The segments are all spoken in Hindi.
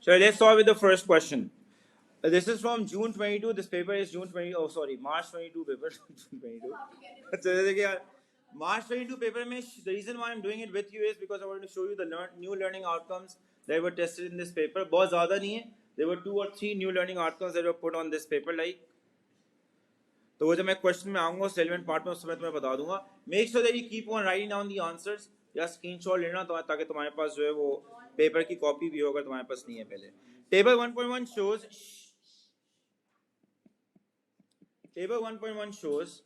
So let's start with the first question. This is from June 22. This paper is June 20. Oh, sorry, March 22 paper. June 22. So देखिए यार, March 22 paper में the reason why I'm doing it with you is because I want to show you the new learning outcomes that were tested in this paper. बहुत ज़्यादा नहीं है. There were 2 or 3 new learning outcomes that were put on this paper. Like, तो वो जब मैं क्वेश्चन में आऊंगा सेलेवेंट पार्ट में उस समय तुम्हें बता दूंगा. Make sure that you keep on writing down the answers या स्क्रीनशॉट लेना तो ताकि तुम्हारे पास जो है वो पेपर की कॉपी भी हो अगर तुम्हारे पास नहीं है पहले. Table 1.1 shows Table 1.1 shows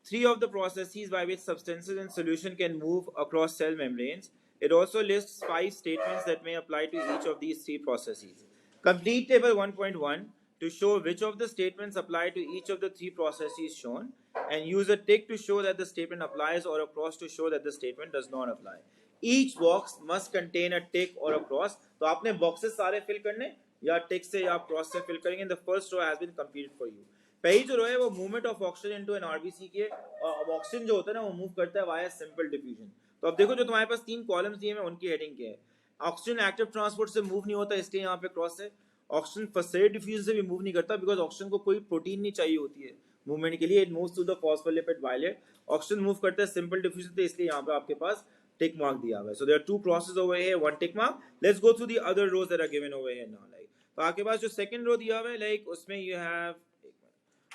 3 of the processes by which substances in solution can move across cell membranes. It also lists 5 statements that may apply to each of these 3 processes. Complete table 1.1 to show which of the statements apply to each of the 3 processes shown, and use a tick to show that the statement applies or a cross to show that the statement does not apply. Each box must contain a tick or a cross. तो आपने boxes सारे fill करने या tick से या cross से fill करेंगे. The first row has been completed for you. पहली जो रो है वो movement of oxygen into an RBC के. ऑक्सीजन जो होता है ना वो मूव करता है वाया सिंपल डिफ्यूजन. तो अब देखो जो तुम्हारे पास 3 कॉलम्स दिए हैं उनकी हेडिंग क्या है. ऑक्सीजन एक्टिव ट्रांसपोर्ट से मूव नहीं होता इसलिए यहाँ पे क्रॉस है. ऑक्सीजन फॉस्फेट डिफ्यूजन से भी मूव नहीं करता बिकॉज ऑक्सीजन को कोई प्रोटीन नहीं चाहिए होती है मूवमेंट के लिए. It moves through the phospholipid bilayer. Oxygen move करता है सिंपल डिफ्यूजन से इसलिए यहाँ पे आपके पास टिक मार्क दिया हुआ है. So there are 2 crosses over here, 1 tick mark. Let's go through the other rows that are given over here now. Like तो आपके पास जो सेकंड रो दिया हुआ है लाइक उसमें यू हैव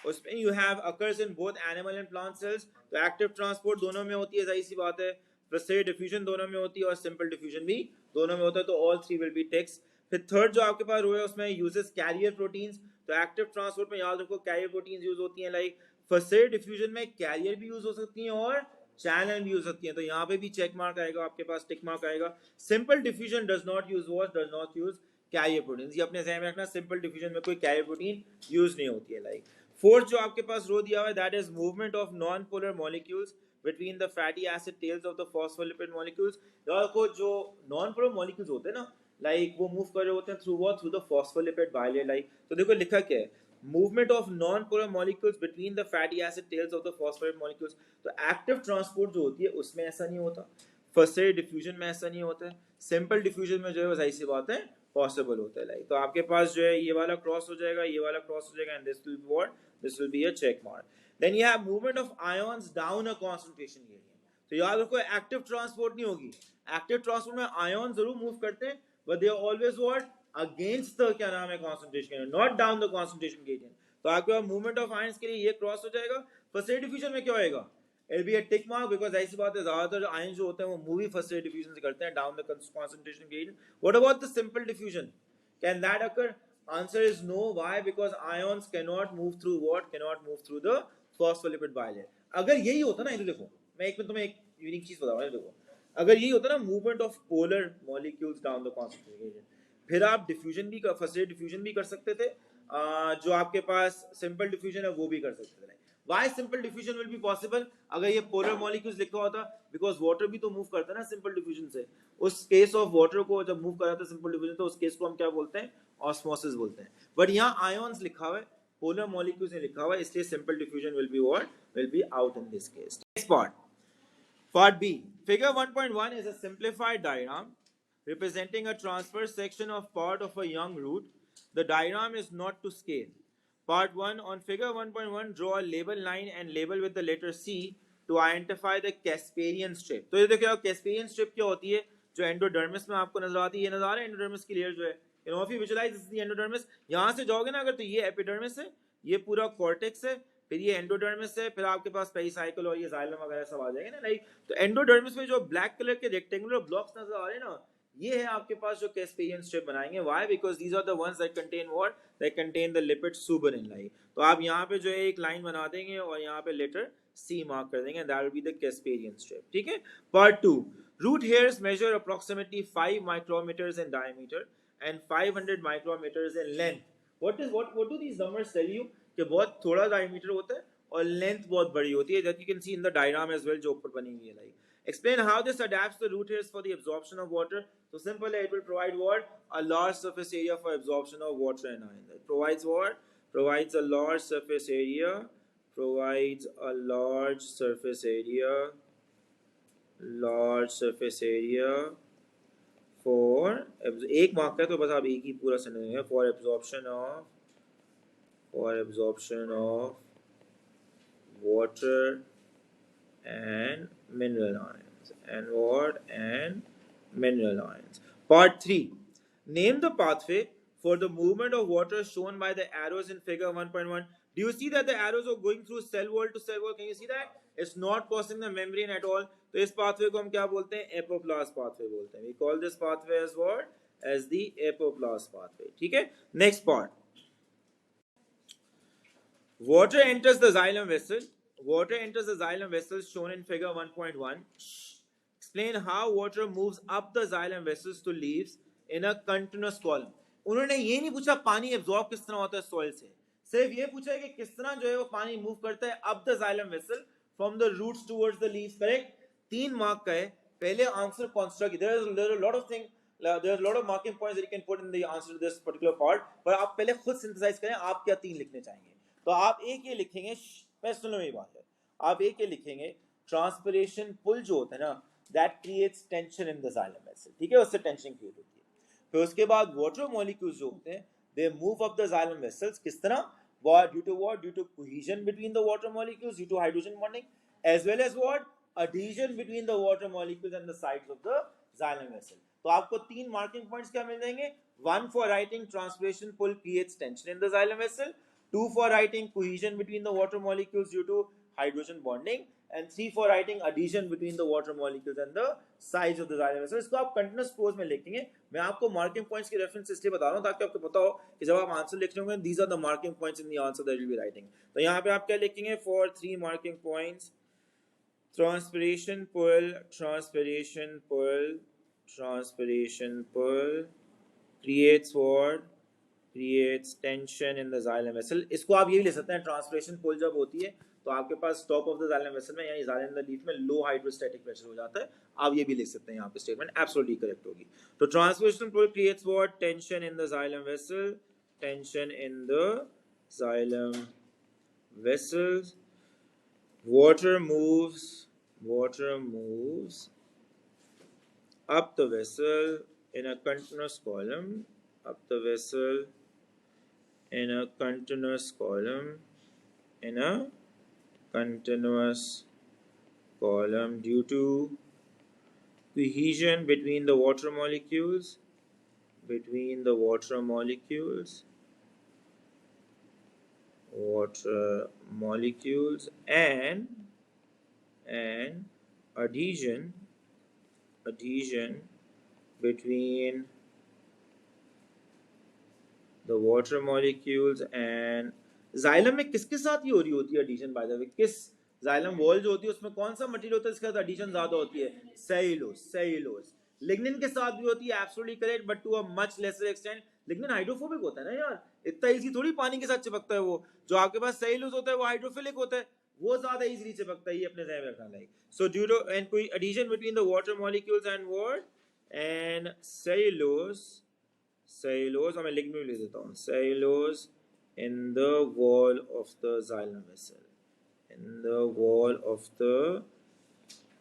उसमें you have occurs in both animal and plant cells. तो एक्टिव ट्रांसपोर्ट दोनों में होती है, जाहिर सी बात है. फॉस्फेट डिफ्यूजन दोनों में होती है और सिंपल डिफ्यूजन भी दोनों में होता है. तो ऑल 3 विल बी टेक्स्ट. फिर थर्ड जो आपके पास रो है उसमें यूजेस कैरियर प्रोटीन्स. तो एक्टिव ट्रांसपोर्ट में याद रखो कैरियर प्रोटीन्स यूज होती हैं. लाइक फॉस्फेट डिफ्यूजन में कैरियर भी यूज हो सकती हैं और चैनल भी यूज सकती हैं. तो यहाँ पे भी चेक मार्क आएगा, आपके पास टिक मार्क आएगा. Simple diffusion does not use what, does not use carrier proteins. ये अपने ध्यान में रखना, सिंपल डिफ्यूजन में कोई कैरियर प्रोटीन यूज नहीं होती है. लाइक फोर्थ जो आपके पास रो दिया हुआ है that is movement of non polar molecules between the fatty acid tails of the phospholipid molecules. को जो नॉन पोलर मॉलिक्यूल्स होते हैं ना लाइक वो मूव कर रहे होते हैं through the phospholipid bilayer. Like तो देखो लिखा क्या है, movement of non polar molecules between the fatty acid tails of the phospholipid molecules. तो एक्टिव ट्रांसपोर्ट जो होती है उसमें ऐसा नहीं होता, फॉस्फेट डिफ्यूजन में ऐसा नहीं होता है, सिंपल डिफ्यूजन में जो है सही सी बात है पॉसिबल होता है. लाइक तो आपके पास जो है ये वाला क्रॉस हो जाएगा, ये वाला क्रॉस हो जाएगा and this will be what, this will be a check mark. Then you have movement of ions down a concentration gradient. तो याद रखो एक्टिव ट्रांसपोर्ट नहीं होगी. एक्टिव ट्रांसपोर्ट में आयन जरूर मूव करते हैं but they are always what against the क्या नाम है concentration gradient, not down the concentration gradient. तो आपके पास मूवमेंट ऑफ आयंस के लिए ये क्रॉस हो जाएगा. फॉस्फेट डिफ्यूजन में क्या होएगा, it'll be a tick mark because ऐसी बात है ज्यादातर जो आयन जो होते हैं वो मूव ही फॉस्फेट डिफ्यूजन से करते हैं down the concentration gradient. What about the simple diffusion, can that occur? Answer is no. Why? Because ions cannot move through what, cannot move through the phospholipid bilayer. अगर यही होता ना, ये देखो मैं एक में तुम्हें एक यूनिक चीज बताऊं. देखो अगर यही होता ना movement of polar molecules down the concentration, फिर आप डिफ्यूजन भी फॉस्फेट डिफ्यूजन भी कर सकते थे. जो आपके पास सिंपल डिफ्यूजन है वो भी कर सकते थे. Why simple diffusion will be possible? अगर ये polar molecules लिखा होता, because water भी तो move करता है ना simple diffusion से. उस केस ऑफ वाटर को जब मूव कराता है सिंपल डिफ्यूजन तो उस केस को हम क्या बोलते हैं, ऑस्मोसिस बोलते हैं. बट यहाँ आयंस लिखा हुआ है, polar molecules ने लिखा हुआ है, इसलिए simple diffusion will be what, will be out in this case. Next part B. Figure 1.1 is a simplified diagram representing a transverse section of part of a young root. The diagram is not to scale. Part 1. On figure 1.1, draw a label line and label with the letter C to identify the Casparian strip. तो ये देखिए Casparian strip क्या होती है, जो एंडोडर्मिस में आपको नजर आती है. ये नजर आ रहा है एंडोडर्मिस की लेयर जो है, you know, if you visualize this is the endodermis. यहाँ से जाओगे ना अगर तो ये एपिडर्मिस है, ये पूरा कॉर्टेक्स है, फिर ये एंडोडर्मिस है, फिर आपके पास पेरिसाइकल और ये जाइलम वगैरह सब आ जाएंगे ना. लाइक तो एंडोडर्मिस में जो ब्लैक कलर के रेक्टेंगुलर ब्लॉक्स नजर आ रहे हैं ना, ये है आपके पास जो कैस्पेरियन स्ट्रिप बनाएंगे. Why? Because these are the ones that contain what, that contain the lipid suberin. Like तो आप यहाँ पे जो है एक लाइन बना देंगे और यहाँ पे लेटर C मार्क कर देंगे, that will be the Casparian strip. ठीक है. Part 2. Root hairs measure approximately 5 micrometres in diameter and 500 micrometers in length. What do these numbers tell you? कि बहुत थोड़ा डायमीटर होता है और लेंथ बहुत बड़ी होती है, that you can see in the diagram as well जो ऊपर बनी हुई है. Like explain how this adapts the root hairs for the absorption of water. So simple, it will provide what, a large surface area for absorption of water and iron. It provides what, provides a large surface area, provides a large surface area एक मार्क है तो बस आप एक ही पूरा सेंटेंस है, for absorption of water and mineral ions. And what? And mineral ions. Part 3. Name the pathway for the movement of water shown by the arrows in figure 1.1. Do you see that the arrows are going through cell wall to cell wall? Can you see that? It's not crossing the membrane at all. तो इस pathway को हम क्या बोलते हैं? Apoplast pathway बोलते हैं. We call this pathway as what? As the apoplast pathway. ठीक है? Next part. Water enters the xylem vessel. Water enters the xylem vessel shown in figure 1.1. Explain how water moves up the xylem vessels to leaves in a continuous column. उन्होंने ये नहीं पूछा पानी एब्जॉर्ब किस तरह होता है सॉइल से, सिर्फ ये पूछा है कि किस तरह जो है वो पानी मूव करता है up the xylem vessel from the roots towards the leaves. Correct? 3 mark का है. पहले answer construct, there are a lot of things, there's a lot of marking points that you can put in the answer to this particular part, पर आप पहले खुद सिंथेसाइज करें आप क्या 3 लिखने चाहेंगे. तो आप एक ये लिखेंगे, मैं सुन लो मेरी बात है, आप एक ये लिखेंगे ट्रांसपिरेशन पुल जो होता है ना, that creates tension in the xylem vessel. ठीक है, उससे टेंशन क्रिएट होती है. फिर उसके बाद वाटर मॉलिक्यूल्स जो होते हैं they move up the xylem vessels. किस तरह? what due to cohesion between the water molecules due to hydrogen bonding, as well as what adhesion between the water molecules and the sides of the xylem vessel. तो आपको 3 मार्किंग पॉइंट्स क्या मिल जाएंगे? 1 for writing transpiration pull creates tension in the xylem vessel, 2 for writing cohesion between the water molecules due to hydrogen bonding, and 3 for writing adhesion between the water molecules and the sides of the xylem vessel. इसको आप कंटीन्यूअस प्रोज में लिखेंगे. मैं आपको मार्किंग पॉइंट्स की रेफरेंस इसलिए बता रहा हूं ताकि आपको पता हो कि जब आप आंसर लिख रहे होंगे these are the marking points in the answer that you'll be writing. तो यहाँ पे आप क्या लिखेंगे? For 3 marking points, transpiration pull creates what? Creates tension in the xylem vessel. इसको आप ये भी ले सकते हैं, ट्रांसपिरेशन पुल जब होती है तो आपके पास top of the xylem vessel में यानी xylem द लीफ में लो हाइड्रोस्टैटिक प्रेशर हो जाता है. आप ये भी लिख सकते हैं, यहाँ पे स्टेटमेंट एब्सोल्युटली करेक्ट होगी. तो transpiration pull creates what? Tension in the xylem vessel. Tension in the xylem vessels. Water moves up the vessel in a continuous column. Up the vessel in a continuous column due to cohesion between the water molecules and adhesion between the water molecules and xylem में किसके साथ ये हो रही होती है adhesion? by the way, किस xylem wall जो होती है उसमें कौन सा मटेरियल होता है इसके साथ adhesion ज्यादा होती है? cellulose. लिग्निन के साथ भी होती है, absolutely correct, but to a much lesser extent. Lignin hydrophobic होता है ना यार, इतना इजी थोड़ी पानी के साथ चिपकता है. वो जो आपके पास सेल्यूलोज होता है वो हाइड्रोफिलिक होता है, वो ज्यादा इजीली चिपकता है. ये अपने ध्यान में रखना like. So due to and कोई adhesion between the water molecules and what and cellulose मैं लिख में ले देता हूँ. Cellulose in the wall of the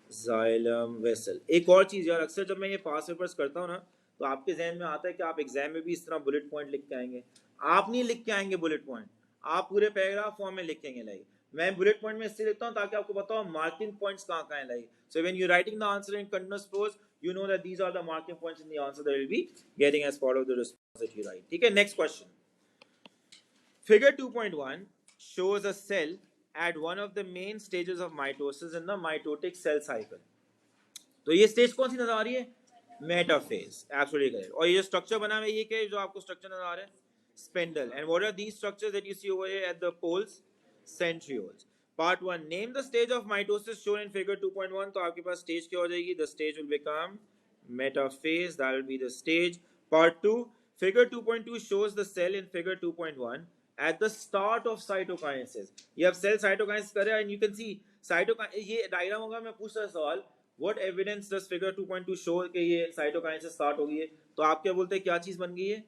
xylem vessel. एक और चीज यार, अक्सर जब मैं ये पास पेपर्स करता हूँ ना तो आपके जहन में आता है कि आप एग्जाम में भी इस तरह बुलेट पॉइंट लिख के आएंगे. आप नहीं लिख के आएंगे बुलेट पॉइंट, आप पूरे पैराग्राफ फॉर्म में लिखेंगे. लाइक मैं बुलेट पॉइंट में इसलिए लिखता हूँ ताकि आपको बताओ मार्किंग पॉइंट्स कहाँ है. Like so when you writing the answer in continuous prose you know that these are the marking points in the answer that you'll be getting as part of the response that you write. ठीक है, next question. Figure 2.1 shows a cell at one of the main stages of mitosis in the mitotic cell cycle. तो ये स्टेज कौन सी नजर आ रही है? मेटाफेज. Absolutely correct. और ये जो स्ट्रक्चर बना है ये क्या है जो आपको स्ट्रक्चर नजर आ रहा है? Spindle. And what are these structures that you see over here at the poles? Centrioles. Part 1. Name the stage of mitosis shown in figure 2.1. तो आपके पास स्टेज क्या हो जाएगी? The stage will become metaphase. That will be the stage. Part 2. Figure 2.2 shows the cell in figure 2.1 at the start of cytokinesis. ये अब cell cytokinesis कर रहा है and you can see cytokinesis. ये डायग्राम होगा. मैं पूछ रहा सवाल, what evidence does figure 2.2 show कि ये cytokinesis start हो गई है? तो आप क्या बोलते हैं क्या चीज बन गई है?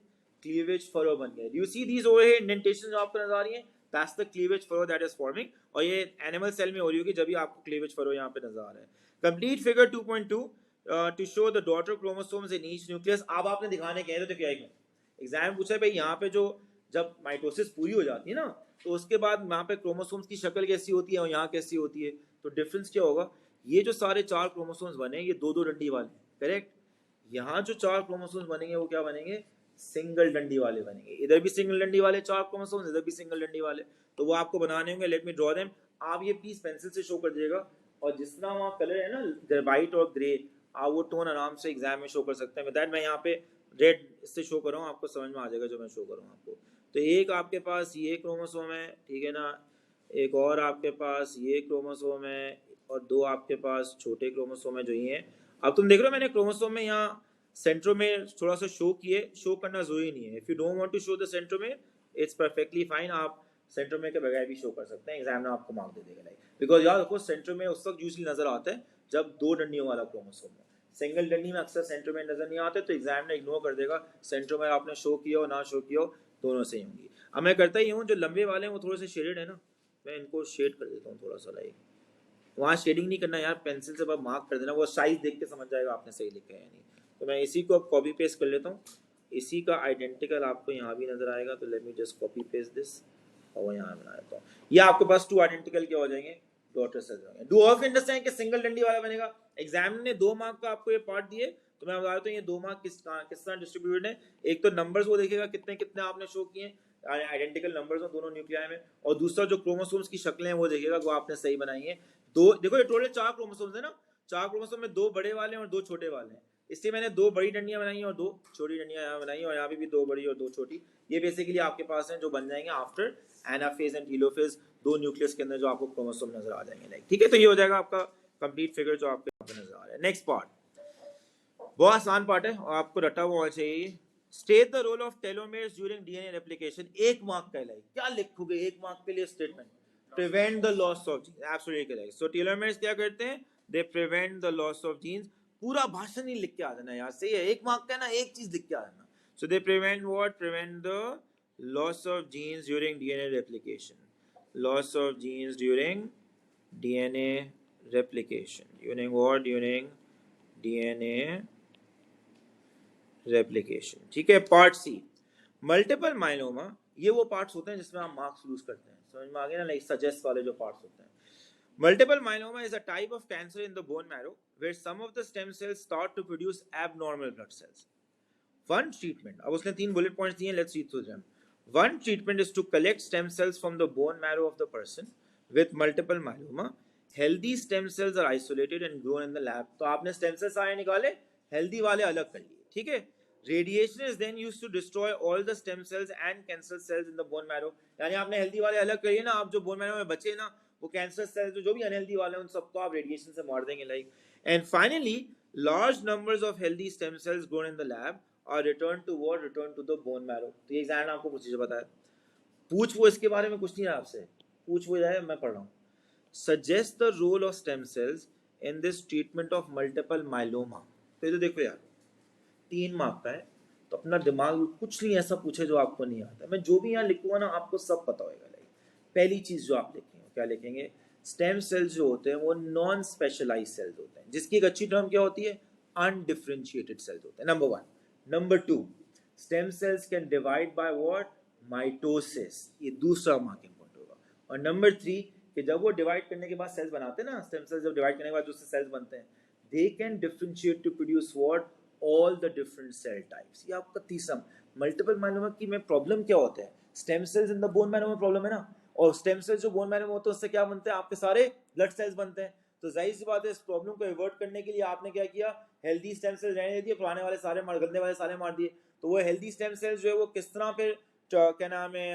Cleavage furrow बन गया. Do you see these over here indentation जो आपको नजर आ रही है? That's the cleavage furrow that is forming. और ये एनिमल सेल में हो रही होगी जब भी आपको cleavage furrow यहाँ पे नजर आ रहा है. Complete figure 2.2 to show the daughter chromosomes in each nucleus. अब आपने दिखाने के हैं तो क्या एग्जाम पूछा है भाई यहाँ पे जो जब माइटोसिस पूरी हो जाती है ना तो उसके बाद वहाँ पे क्रोमोसोम्स की शक्ल कैसी होती है और यहाँ कैसी होती है, तो डिफरेंस क्या होगा? ये जो सारे 4 क्रोमोसोम्स बने ये दो दो डंडी वाले, करेक्ट। यहाँ जो 4 क्रोमोसोम्स बनेंगे वो क्या बनेंगे? सिंगल डंडी वाले बनेंगे। इधर भी सिंगल डंडी वाले 4 क्रोमोसोम्स, इधर भी सिंगल डंडी वाले, तो वो आपको बनाने होंगे। Let me draw them. आप ये प्लीज पेंसिल से शो कर दीजिएगा, और जिस तरह वहाँ कलर है ना व्हाइट और ग्रे, आप वो टोन आराम से एग्जाम में शो कर सकते हैं। दैट मैं यहाँ पे रेड से शो कर रहा हूँ, आपको समझ में आ जाएगा जो मैं शो कर रहा हूँ आपको। तो एक आपके पास ये क्रोमोसोम है, ठीक है ना, एक और आपके पास ये क्रोमोसोम है, और 2 आपके पास छोटे क्रोमोसोम है जो ये हैं। अब तुम देख रहे हो मैंने क्रोमोसोम में यहाँ सेंट्रोमेर थोड़ा सा शो किए, शो करना जरूरी नहीं है। If you don't want to show the centromere it's perfectly fine, आप सेंट्रोमेर के बगैर भी शो कर सकते हैं, एग्जामिनर आपको मार्क दे देगा। लाइक बिकॉज यार देखो सेंट्रोमेर उस वक्त यूजली नजर आता है जब 2 डंडियों वाला क्रोमोसोम हो, सिंगल डंडी में अक्सर सेंट्रोमेर नजर नहीं आते, तो एग्जामिनर इग्नोर कर देगा। सेंट्रोमेर आपने शो किया हो ना शो किया हो दोनों से ही होंगी। अब मैं करता ही हूँ, जो लंबे वाले हैं वो थोड़े से शेडेड है ना, मैं इनको शेड कर देता हूँ थोड़ा सा। लाइक वहाँ शेडिंग नहीं करना यार, पेंसिल से बस मार्क कर देना, वो साइज देख के समझ जाएगा आपने सही लिखा है या नहीं। तो मैं इसी को अब कॉपी पेस्ट कर लेता हूँ, इसी का आइडेंटिकल आपको यहाँ भी नजर आएगा। तो let me just copy paste this और यहाँ बना देता हूँ। ये आपके पास 2 आइडेंटिकल क्या हो जाएंगे? डॉटर सेल्स हो जाएंगे। डू ऑल अंडरस्टैंड कि सिंगल डंडी वाला बनेगा? एग्जाम ने 2 मार्क का आपको ये पार्ट दिए, तो मैं बता देता हूँ ये 2 मार्क किस तरह डिस्ट्रीब्यूटेड है। एक तो नंबर्स वो देखेगा कितने कितने आपने शो किए, आइडेंटिकल नंबर्स हो दोनों न्यूक्लियाई में, और दूसरा जो क्रोमोसोम्स की शक्लें हैं वो देखेगा वो आपने सही बनाई है। दो देखो ये टोटल 4 क्रोमोसोम्स है ना, 4 क्रोमोसोम में 2 बड़े वाले हैं और 2 छोटे वाले हैं, इसलिए मैंने 2 बड़ी डंडियां बनाई हैं और 2 छोटी डंडियां यहाँ बनाई हैं, और यहाँ भी 2 बड़ी और 2 छोटी। ये बेसिकली आपके पास हैं जो बन जाएंगे after anaphase and telophase, 2 nucleus के अंदर जो आपको क्रोमोसोम नजर आ जाएंगे। लाइक ठीक है, तो ये हो जाएगा आपका कंप्लीट फिगर जो आपके यहाँ पे नजर आ रहा है। नेक्स्ट पार्ट बहुत आसान पार्ट है और आपको रटा हुआ होना चाहिए। State the role of telomeres during DNA replication. 1 mark का है, क्या लिखोगे 1 मार्क के लिए statement? Prevent the loss of genes, absolutely correct. So telomeres क्या करते हैं? They prevent the loss of genes. पूरा भाषण नहीं लिख के आ जाना यार, सही है, 1 मार्क का है ना, एक चीज लिख के आ जाना। So they prevent what? Prevent the loss of genes during DNA replication. Loss of genes during DNA replication. During what? During DNA replication. ठीक है। Part C, multiple myeloma. ये वो पार्ट्स होते हैं जिसमें आप मार्क्स लूज करते हैं, समझ में आ गया ना, लाइक सजेस्ट वाले जो पार्ट्स होते हैं। Multiple myeloma is a type of cancer in the bone marrow where some of the stem cells start to produce abnormal blood cells. One treatment, अब उसने 3 बुलेट पॉइंट्स दिए, let's read through them. One treatment is to collect stem cells from the bone marrow of the person with multiple myeloma. Healthy stem cells are isolated and grown in the lab. तो आपने स्टेम सेल्स सारे निकाले, हेल्दी वाले अलग कर लिए, ठीक है। Radiation is then used to destroy all the stem cells and cancer cells in the bone marrow। यानी आपने हेल्दी वाले अलग करिए ना, आप जो बोन मैरो में बचे ना वो कैंसर सेल्स जो भी अनहेल्दी वाले हैं उन सबको आप रेडिएशन से मार देंगे। Like and finally large numbers of healthy stem cells grown in the lab are returned to what? Returned to the bone marrow। तो ये एग्जाम आपको कुछ चीज बताया, पूछ वो इसके बारे में कुछ नहीं है आपसे, पूछ वो जाए, मैं पढ़ रहा हूँ। Suggest the role of stem cells in this treatment of multiple myeloma। तो ये तो देखो यार 3 मार्क का है, तो अपना दिमाग कुछ नहीं ऐसा पूछे जो आपको नहीं आता। मैं जो भी यहाँ लिखूंगा ना आपको सब पता होगा। लाइक पहली चीज जो आप लिखेंगे क्या लिखेंगे? स्टेम सेल्स जो होते हैं वो नॉन स्पेशलाइज्ड सेल्स होते हैं, जिसकी एक अच्छी टर्म क्या होती है? अनडिफरेंशिएटेड सेल्स होते हैं, number 1। Number 2, stem cells can divide by what? Mitosis. ये दूसरा मार्किंग पॉइंट होगा। और नंबर 3 कि जब वो डिवाइड करने के बाद सेल्स बनाते हैं ना, स्टेम सेल्स जब डिवाइड करने के बाद जो सेल्स बनते हैं, they can differentiate to produce what? All the different cell types. ये आपका तीसरा। मल्टीपल माइलोमा की में प्रॉब्लम क्या होता है? Stem cells in the bone marrow में प्रॉब्लम है ना, और स्टेम सेल्स जो बोन मैरो में होते हैं उससे क्या बनते हैं? आपके सारे ब्लड सेल्स बनते हैं। तो जाहिर सी बात है इस प्रॉब्लम को एवर्ट करने के लिए आपने क्या किया? हेल्दी स्टेम सेल्स रहने दिए, पुराने वाले सारे मार, गंदे वाले सारे मार दिए। तो वो हेल्दी स्टेम सेल्स जो है वो किस तरह फिर क्या नाम है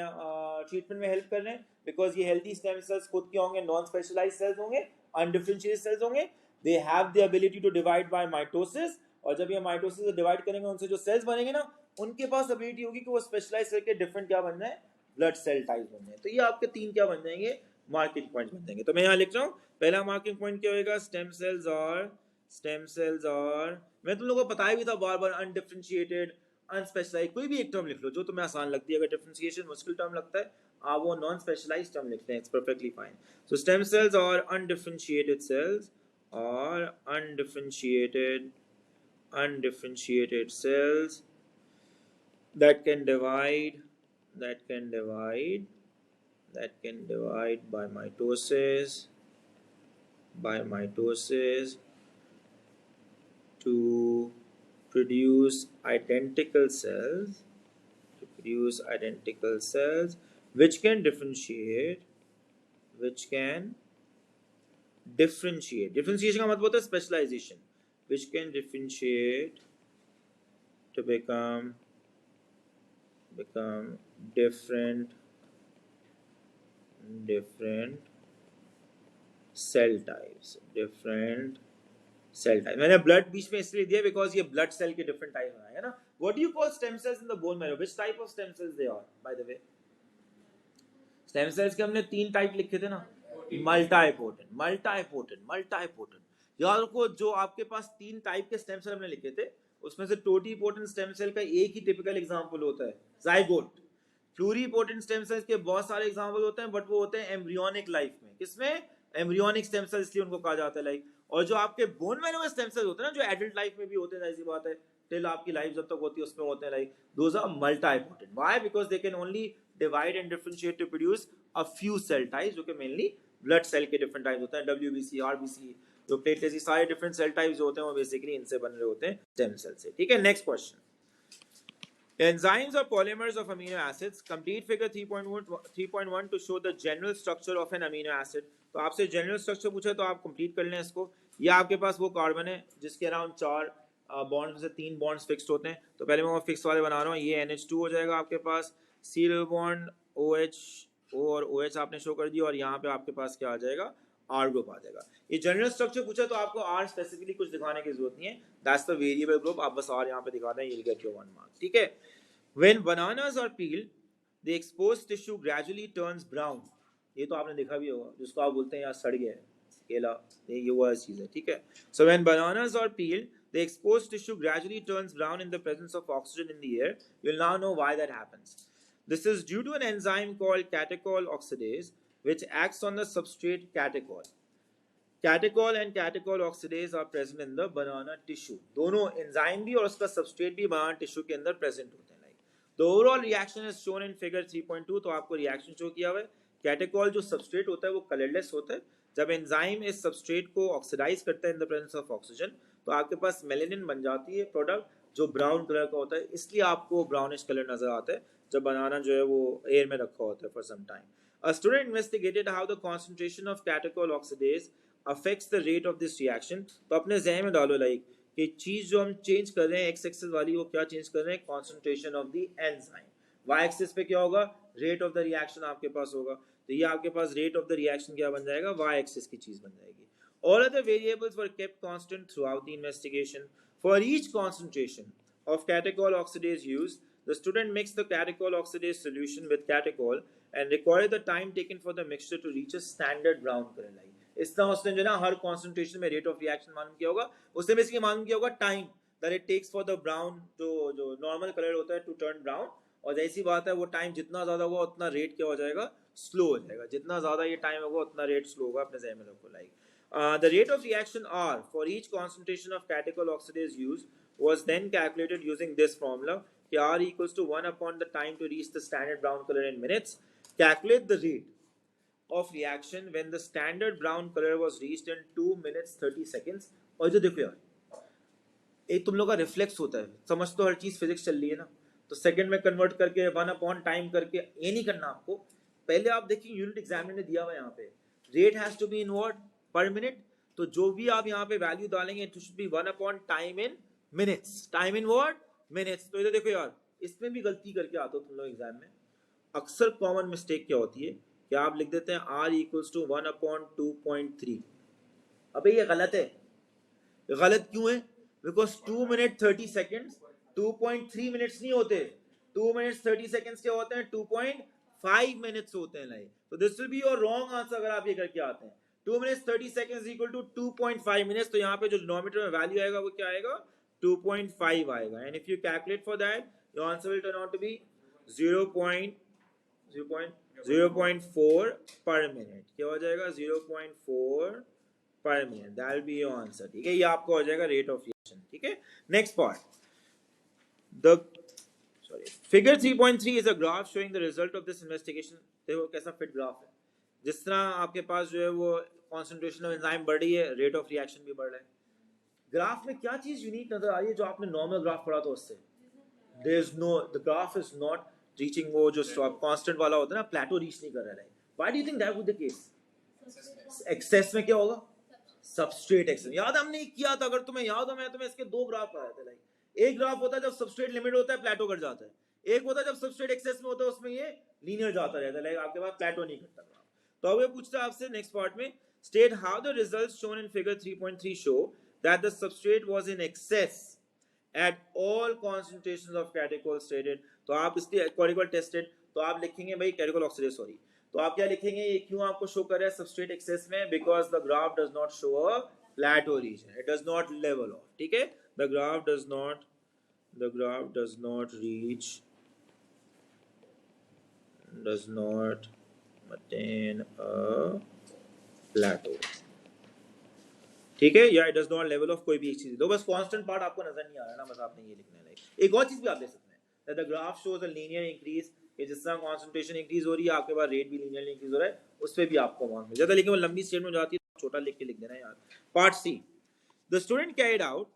ट्रीटमेंट में हेल्प कर रहे हैं? बिकॉज ये हेल्दी स्टेम सेल्स खुद के होंगे, नॉन स्पेशलाइज्ड सेल्स होंगे, अनडिफरेंशिएटेड सेल्स होंगे, they have the ability to divide by mitosis. और जब ये माइटोसिस से डिवाइड करेंगे उनसे जो सेल्स बनेंगे ना, उनके पास एबिलिटी होगी कि वो स्पेशलाइज्ड सेल के डिफरेंट क्या बन जाए? ब्लड सेल टाइप बन जाए। तो ये आपके 3 क्या बन जाएंगे? मार्किंग पॉइंट बन जाएंगे। तो मैं यहाँ लिख रहा हूँ पहला मार्किंग पॉइंट क्या होगा? स्टेम सेल्स और मैं तुम लोगों को बताया भी था बार बार, अनडिफरेंशिएटेड, अनस्पेशलाइज्ड, कोई भी एक टर्म लिख लो जो तुम्हें आसान लगती है। अगर डिफरेंशिएशन मुश्किल टर्म लगता है आप वो नॉन स्पेशलाइज्ड टर्म लिखते हैं, it's perfectly fine. So stem cells और अनडिफरेंशिएटेड सेल्स और undifferentiated undifferentiated cells that can divide by mitosis to produce identical cells which can differentiate differentiation का मतलब होता है specialization, which can differentiate to become different cell types. मैंने ब्लड बीच में इसलिए दिया बिकॉज ये ब्लड सेल के डिफरेंट टाइप है ना. What do you call stem cells in the bone marrow? Which type of stem cells they are by the way? Stem cells के हमने 3 टाइप लिखे थे ना, मल्टीपोटेंट. यार को जो आपके पास 3 टाइप के स्टेम सेल हमने लिखे थे उसमें से टोटीपोटेंट स्टेम सेल का एक ही टिपिकल एग्जांपल होता है जाइगोट. प्लूरीपोटेंट स्टेम सेल्स के बहुत सारे एग्जांपल होते हैं बट वो होते हैं एम्ब्रियोनिक लाइफ में. किसमें? एम्ब्रियोनिक स्टेम सेल्स, इसलिए उनको कहा जाता है लाइक. और जो आपके बोन मैरो में स्टेम सेल्स होते हैं ना, जो एडल्ट लाइफ में भी होते हैं, ऐसी बात है टिल आपकी लाइफ जब तक होती है उसमें होते हैं like those are multipotent. Why? Because they can only divide and differentiate to produce a few cell types, जो कि मेनली ब्लड सेल के डिफरेंट टाइप्स होते हैं. डब्ल्यूबीसी, आरबीसी, जो प्लेटलेट्स, ये सारे डिफरेंट सेल टाइप्स होते हैं वो बेसिकली इनसे बन रहे होते हैं, स्टेम सेल से. ठीक है, next question. Enzymes or polymers of amino acids. Complete figure 3.1 to show the general structure of an amino acid. तो आपसे जनरल स्ट्रक्चर पूछा तो आप कंप्लीट कर लें इसको. ये आपके पास वो कार्बन है जिसके अराउंड 4 बॉन्ड्स में से 3 बॉन्ड्स फिक्स्ड होते हैं. तो पहले मैं वो फिक्स वाले बना रहा हूँ. ये NH2 हो जाएगा आपके पास, C double bond OH, O और OH आपने शो कर दिया, और यहाँ पे आपके पास क्या आ जाएगा? R ग्रुप आ जाएगा. ये जनरल स्ट्रक्चर पूछा तो आपको R स्पेसिफिकली कुछ दिखाने की जरूरत नहीं है. That's the variable group. आप बस R यहाँ पे दिखा दें, you'll get your 1 mark. ठीक है. When bananas are peeled, the exposed tissue gradually turns brown. ये तो आपने देखा भी होगा, जिसको आप बोलते हैं यार सड़ गया है केला, ये वो चीज है. ठीक है. So when bananas are peeled, the exposed tissue gradually turns brown in the presence of oxygen in the air. You'll now know why that happens. This is due to an enzyme called catechol oxidase, which acts on the substrate catechol. Catechol and catechol oxidase are present in the banana tissue. दोनों एंजाइम भी और उसका सबस्ट्रेट भी बनाना टिश्यू के अंदर प्रेजेंट होते हैं. The overall reaction is shown in figure 3.2. तो आपको रिएक्शन शो किया हुआ है. कैटेकॉल जो सबस्ट्रेट होता है वो कलरलेस होता है. जब एंजाइम इस सबस्ट्रेट को ऑक्सीडाइज करता है in the presence of oxygen, तो आपके पास मेलेनिन बन जाती है प्रोडक्ट, जो ब्राउन कलर का होता है. इसलिए आपको ब्राउनिश कलर नजर आता है जब बनाना जो है वो एयर में रखा होता है for some time. A student investigated how the concentration of catechol oxidase affects the rate of this reaction. तो अपने जहन में डालो लाइक कि चीज जो हम चेंज कर रहे हैं एक्स एक्सिस वाली, वो क्या चेंज कर रहे हैं? Concentration of the enzyme. Y axis पे क्या होगा? रेट ऑफ द रिएक्शन आपके पास होगा. तो ये आपके पास रेट ऑफ द रिएक्शन क्या बन जाएगा? वाई एक्सिस की चीज बन जाएगी. All other variables were kept constant throughout the investigation. For each concentration of catechol oxidase used, the student mixed the catechol oxidase solution with catechol and recorded the time taken for the mixture to reach a standard brown color line. इस तरह उसने जो ना हर कॉन्सेंट्रेशन में रेट ऑफ रिएक्शन मालूम किया होगा. उसने बेसिकली मालूम किया होगा time that it takes for the brown, जो नॉर्मल कलर होता है, टू टर्न ब्राउन. और जैसी बात है वो टाइम जितना ज्यादा होगा उतना रेट क्या हो जाएगा? स्लो हो जाएगा. जितना ज्यादा ये टाइम होगा उतना रेट स्लो होगा. अपने जहन में रखो like the rate of reaction R for each concentration of catechol oxidase used was then calculated using this formula. R equals to 1 upon the time to reach the standard brown color in minutes. Calculate the rate of reaction when the standard brown color was reached in 2 minutes 30 seconds. और जो देखो यार, एक तुम लोग का रिफ्लेक्स होता है, समझ तो हर चीज फिजिक्स चल रही है ना, तो सेकंड में कन्वर्ट करके 1 अपॉन टाइम करके ये नहीं करना आपको. पहले आप देखिए यूनिट एग्जाम में दिया हुआ है यहाँ पे, rate has to be in what? Per minute. तो जो भी आप यहाँ पे वैल्यू डालेंगे it should be 1 upon time in minutes. Time in what? Minutes. तो इधर देखो यार, इसमें भी गलती करके आते हो तुम लोग एग्जाम में. अक्सर कॉमन मिस्टेक क्या होती है कि आप लिख देते हैं R इक्वल्स टू 1 अपॉन 2.3. अबे ये गलत है. गलत क्यों है? बिकॉज 2 मिनट 30 सेकेंड्स 2.3 मिनट्स नहीं होते. 2 मिनट्स 30 सेकेंड्स क्या होते हैं? 2.5 मिनट्स होते हैं लाइक. तो this will be your wrong answer अगर आप ये करके आते हैं. 2 minutes 30 seconds equal to 2.5 minutes. तो यहाँ पे जो डिनोमिनेटर में वैल्यू आएगा वो क्या आएगा? 2.5 आएगा. And if you calculate for that, your answer will turn out to be 0.4 per minute. क्या हो जाएगा? 0.4 per minute. That will be your answer. ठीक है, ये आपको हो जाएगा रेट ऑफ रिएक्शन. ठीक है. Next part, the figure 3.3 is a graph showing the result of this investigation. देखो कैसा फिट ग्राफ है. जिस तरह आपके पास जो है वो कॉन्सेंट्रेशन ऑफ एंजाइम बढ़ रही है, रेट ऑफ रिएक्शन भी बढ़ रहा है. ग्राफ में क्या चीज यूनिक नजर आ रही है जो आपने नॉर्मल ग्राफ पढ़ा था उससे? There is no, the graph is not reaching वो जो कांस्टेंट वाला होता है ना, प्लेटो रीच नहीं कर रहा है. Why do you think that would the case? Excess में क्या होगा? Substrate excess. याद हमने किया था, अगर तुम्हें याद हो, मैं तुम्हें इसके दो ग्राफ पढ़ाए थे. लाइक एक ग्राफ होता है जब सबस्ट्रेट लिमिट होता है, प्लेटो कर जाता है. एक होता है जब सबस्ट्रेट एक्सेस में होता है, उसमें ये लीनियर जाता रहता है. लाइक आपके पास प्लेटो नहीं करता ग्राफ. तो अब ये पूछता है आपसे नेक्स्ट पार्ट में, state how the results shown in figure 3.3 show that the substrate was in excess at all concentrations of catechol stated. तो आप इसलिए catechol tested, तो आप लिखेंगे भाई catechol oxidase, सॉरी, तो आप क्या लिखेंगे, ये क्यों आपको शो कर रहा है सबस्ट्रेट एक्सेस में? Because the graph does not show a plateau region, it does not level of. ठीक है, the graph does not reach, does not attain a plateau. ठीक है, या it does not level of कोई भी एक चीज. तो बस कांस्टेंट पार्ट आपको नजर नहीं आ रहा ना, बस आपने ये लिखना है. एक और चीज भी आप दे सकते हैं, that the graph shows a linear increase, कि जिस तरह कंसंट्रेशन इंक्रीज हो रही है आपके पास रेट भी लीनियरली इंक्रीज हो रहा है, उस पे भी आपको मार्क मिल जाता है. लेकिन वो लंबी स्टेटमेंट हो जाती है, छोटा लिख के लिख देना यार. Part C, the student carried out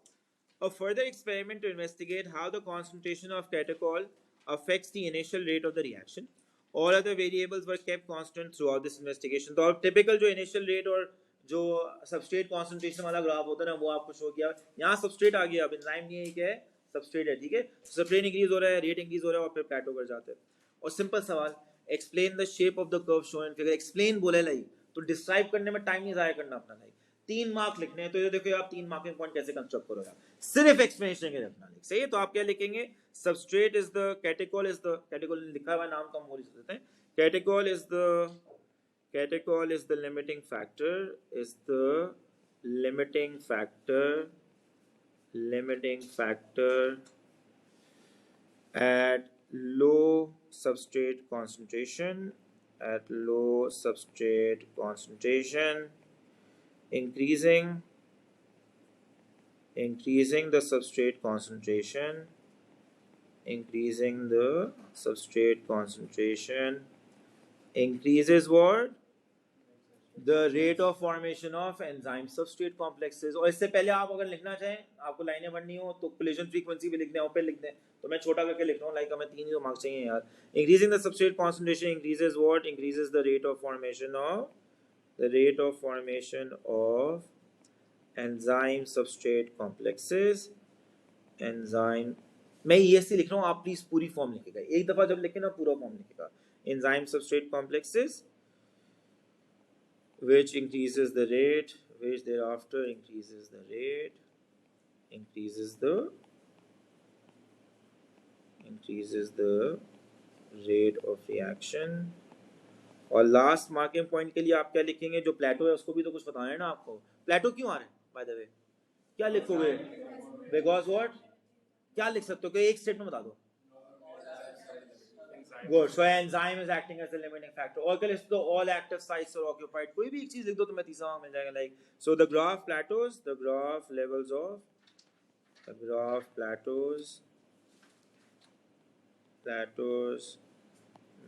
a further experiment to investigate how the concentration of catechol affects the initial rate of the reaction. All other variables were kept constant throughout this investigation. तो अब typical जो initial rate और जो सबस्ट्रेट कॉन्सेंट्रेशन वाला ग्राफ होता है ना, वो आपको शो किया. यहाँ सबस्ट्रेट आ गया, अब एंजाइम नहीं है, क्या है? सबस्ट्रेट है. ठीक है, सबस्ट्रेट इंक्रीज हो रहा है, रेट इंक्रीज हो रहा है और फिर प्लेटो कर जाते हैं. और सिंपल सवाल, explain the shape of the curve shown in figure. Explain बोले लाई, तो डिस्क्राइब करने में टाइम नहीं जाया करना अपना. लाई 3 मार्क लिखने हैं, तो ये देखो आप 3 मार्किंग पॉइंट कैसे कंस्ट्रक्ट करोगे. सिर्फ एक्सप्लेनेशन के रखना. सही है, तो आप क्या लिखेंगे? Substrate is the catechol, is the catechol लिखा हुआ नाम कम बोल सकते हैं. Catechol is the limiting factor at low substrate concentration, increasing the substrate concentration, increases what? The rate of formation of enzyme substrate complexes. और इससे पहले आप अगर लिखना चाहें, आपको लाइनें पढ़नी हो, तो collision frequency भी लिख दें, ऊपर लिख दें. तो मैं छोटा करके लिख रहा हूँ, लाइक हमें 3 ही मार्क्स चाहिए यार. Increasing the substrate concentration increases what? Increases the rate of formation of enzyme substrate complexes. मैं ये से लिख रहा हूँ, आप प्लीज पूरी फॉर्म लिखिएगा. एक दफा जब लिखे ना, पूरा फॉर्म लिखिएगा. Enzyme substrate complexes which increases the rate, which thereafter increases the rate of reaction. और लास्ट मार्किंग पॉइंट के लिए आप क्या लिखेंगे? जो प्लेटो है उसको भी तो कुछ बताना है ना आपको. प्लेटो क्यों आ रहा है बाय द वे? क्या लिखोगे? Because what? क्या लिख सकते हो कि एक स्टेटमेंट बता दो. Good. So enzyme is acting as the limiting factor. और कल इसको all active sites are occupied. कोई भी एक चीज लिख दो तो मैं तीसरा मिल जाएगा. Like so, the graph plateaus. The graph plateaus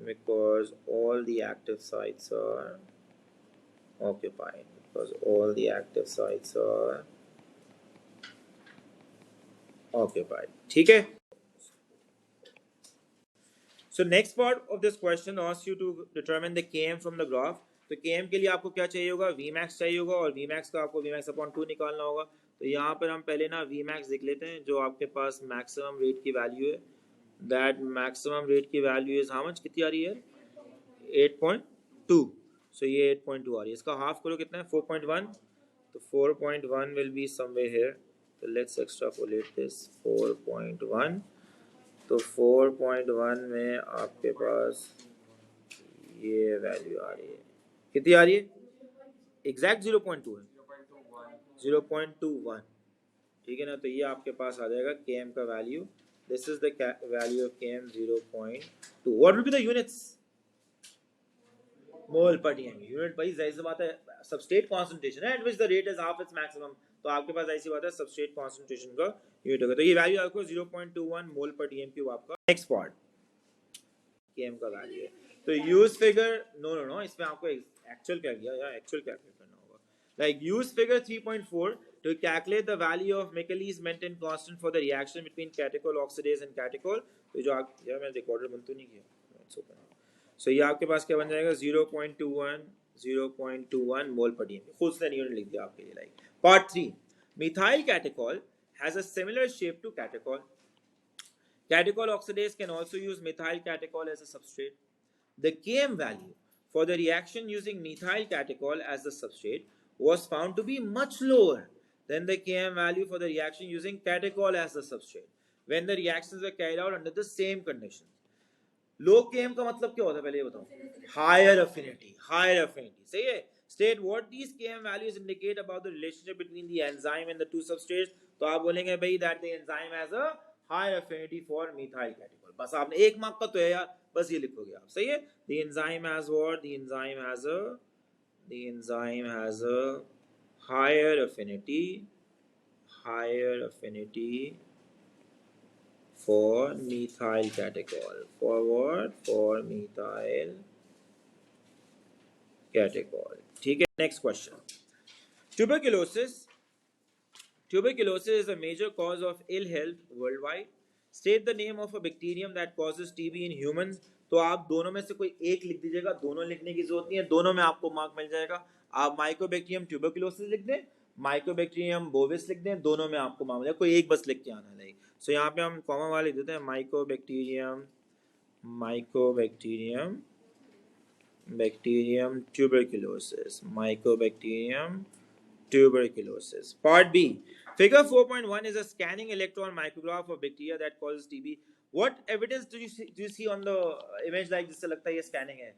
because all the active sites are occupied. ठीक है. So next part of this question asks you to determine the Km from the graph. तो Km के लिए आपको क्या चाहिए होगा? Vmax चाहिए होगा, और Vmax का आपको Vmax upon 2 निकालना होगा. तो यहाँ पर हम पहले ना Vmax देख लेते हैं, जो आपके पास मैक्सिमम रेट की वैल्यू है. That maximum रेट की वैल्यू is how much? कितनी आ रही है? 8.2. So ये 8.2 आ रही है. इसका हाफ करो कितना है? 4.1. तो 4.1 will be somewhere here. So let's extrapolate this. 4.1. तो 4.1 में आपके पास ये वैल्यू आ रही है. कितनी आ रही है? एग्जैक्ट 0.2 है. 0.21. ठीक है ना. तो ये आपके पास आ जाएगा Km का value. This is the value of Km 0.2. What will be the units? Mole per dm. Unit भाई जाहिर सी बात है सबस्ट्रेट कंसंट्रेशन है at which the rate is half its maximum. तो आपके पास ऐसी बात है सबस्ट्रेट कॉन्सेंट्रेशन का यूनिट होगा। तो ये वैल्यू आपको 0.21 मोल पर डीएम क्यूब आपका नेक्स्ट पार्ट केएम का वैल्यू है। तो यूज फिगर नो इसमें आपको एक्चुअल क्या किया या एक्चुअल कैलकुलेट करना होगा। Like use figure 3.4 to calculate the value of Michaelis Menten constant for the reaction between catechol oxidase and catechol। तो जो आप यार मैंने रिकॉर्डर बंद तो नहीं किया। सो ये आपके पास क्या बन जाएगा 0.21 मोल पर डीएम। खुद से यूनिट लिख दिया आपके लिए। Like part 3 methyl catechol has a similar shape to catechol। Catechol oxidase can also use methyl catechol as a substrate. The Km value for the reaction using methyl catechol as the substrate was found to be much lower than the Km value for the reaction using catechol as the substrate when the reactions were carried out under the same conditions. Low Km का मतलब क्या होता है पहले ये बताओ। Higher affinity सही है। State what these Km values indicate about the relationship between the enzyme and the two substrates। तो आप बोलेंगे भाई that the enzyme has a high affinity for methyl catechol। बस आपने एक मार्क का तो है यार, बस ये लिखोगे आप सही है। The enzyme has what? The enzyme has a higher affinity for methyl catechol। For what? For methyl catechol। ठीक है। Next question. Tuberculosis is a major cause of ill health worldwide। State the name of a bacterium that causes TB in humans। तो आप दोनों में से कोई एक लिख दीजिएगा, दोनों लिखने की जरूरत नहीं है, दोनों में आपको मार्क मिल जाएगा। आप माइकोबैक्टीरियम ट्यूबरकुलोसिस लिख दें, माइकोबैक्टीरियम बोविस लिख दें, दोनों में आपको मार्क मिल जाएगा। कोई एक बस लिख के आना है। सो यहाँ पे हम कॉमन वाले देते हैं Mycobacterium tuberculosis। Part B. Figure 4.1 is a scanning electron micrograph of bacteria that causes TB। What evidence do you see on the image like जिससे लगता है ये scanning है?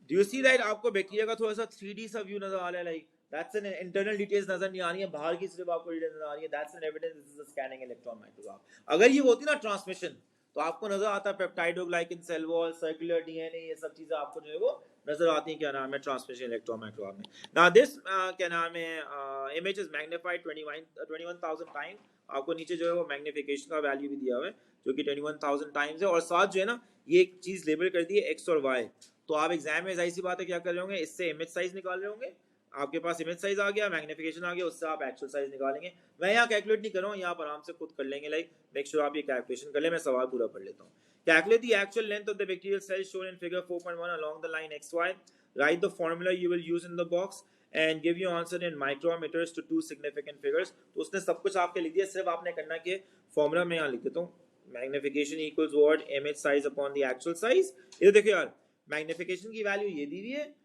Do you see that आपको बैक्टीरिया का थोड़ा सा 3D सा व्यू नजर आ रहा है। Like that's an internal details नजर नहीं आ रही है, बाहर की सिर्फ आपको डिटेल्स नजर आ रही है। That's an evidence this is a scanning electron micrograph। अगर ये होती ना ट्रांसमिशन तो आपको नजर आता है peptidoglycan cell wall circular DNA ये सब चीजें आपको जो है वो नजर आती हैं क्या नाम है ट्रांसमिशन इलेक्ट्रॉन माइक्रोग्राफ में। नाउ दिस क्या नाम है इमेज इज मैग्नीफाइड 21,000 टाइम्स। आपको नीचे जो है वो मैग्निफिकेशन का वैल्यू भी दिया हुआ है जो कि 21,000 टाइम्स है और साथ जो है ना ये एक चीज लेबल कर दी है एक्स और वाई। तो आप एग्जाम में जाहिर सी बात है क्या कर रहे होंगे, इससे इमेज साइज निकाल रहे होंगे। आपके पास इमेज साइज आ गया, मैग्निफिकेशन आ गया, उससे आप एक्चुअल साइज निकालेंगे। मैं यहाँ कैलकुलेट नहीं कर रहा हूँ, यहाँ पर आराम से खुद कर लेंगे। लाइक मेक श्योर आप ये कैलकुलेशन कर ले, मैं सवाल पूरा पढ़ लेता हूँ। Calculate the actual length of the bacterial cells shown in figure 4.1 along the line XY। Write the formula you will use in the box and give your answer in micrometers to two significant figures। तो उसने सब कुछ आपके लिख दिया, सिर्फ आपने करना कि फॉर्मूला में यहाँ लिख देता हूँ magnification equals what image size upon the actual size. इधर देखिए यार मैग्निफिकेशन की वैल्यू ये दी हुई है,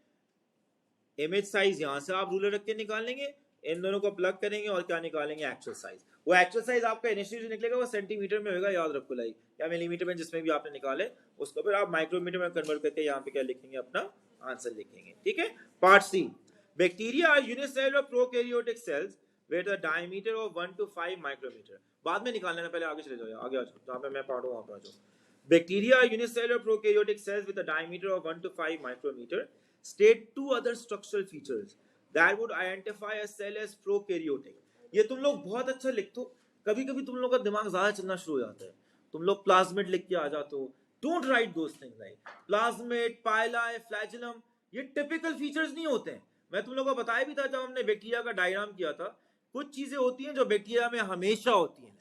इमेज साइज यहाँ से आप रूलर रख के निकाल लेंगे, इन दोनों को प्लग करेंगे और क्या निकालेंगे एक्चुअल साइज। वो एक्चुअल साइज आपका इनिशियली जो निकलेगा वो सेंटीमीटर में होगा, याद रखो। लाइक या मिलीमीटर में, जिसमें भी आपने निकाले उसको फिर आप माइक्रोमीटर में कन्वर्ट करके यहाँ पे क्या लिखेंगे, अपना आंसर लिखेंगे। ठीक है। Part C. Bacteria are unicellular prokaryotic cells with a diameter of 1 to 5 micrometre. बाद में निकालना है, पहले आगे चले जाओ, आगे आ जाओ, जहाँ पे मैं पढ़ रहा हूँ वहाँ पर आ जाओ। Bacteria are unicellular prokaryotic cells with a diameter of 1 to 5 micrometer। State two other structural features that would identify a cell as prokaryotic। ये तुम लोग बहुत अच्छा लिखते हो, कभी कभी तुम लोग का दिमाग ज्यादा चलना शुरू हो जाता है, तुम लोग प्लाज्मिड लिख के आ जाते हो। Don't write those things like plasmid, pili, flagellum, ये टिपिकल फीचर्स नहीं होते हैं। मैं तुम लोगों को बताया भी था जब हमने बैक्टीरिया का डायग्राम किया था, कुछ चीजें होती हैं जो बैक्टीरिया में हमेशा होती हैं,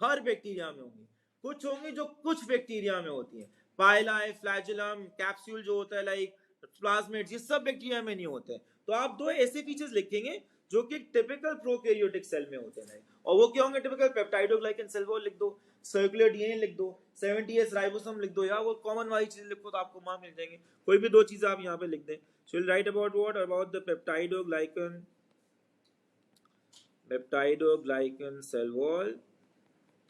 हर बैक्टीरिया में होंगी, कुछ होंगी जो कुछ बैक्टीरिया में होती हैं। पाइलाई, फ्लैजेलम, कैप्सूल जो होता है, लाइक प्लाज्मिड्स, ये सब बैक्टीरिया में नहीं होते हैं। तो आप दो ऐसे फीचर्स लिखेंगे जो कि टिपिकल प्रोकैरियोटिक सेल में होते हैं, और वो क्या होंगे, टिपिकल पेप्टाइडोग्लाइकन सेल वॉल लिख दो, सर्कुलर डीएनए लिख दो, 70S राइबोसोम लिख दो, या वो कॉमन वाली चीज लिखो तो आपको मार्क मिल जाएंगे। कोई भी दो चीजें आप यहाँ पे लिख दें। So will write about what, about the peptidoglycan cell wall।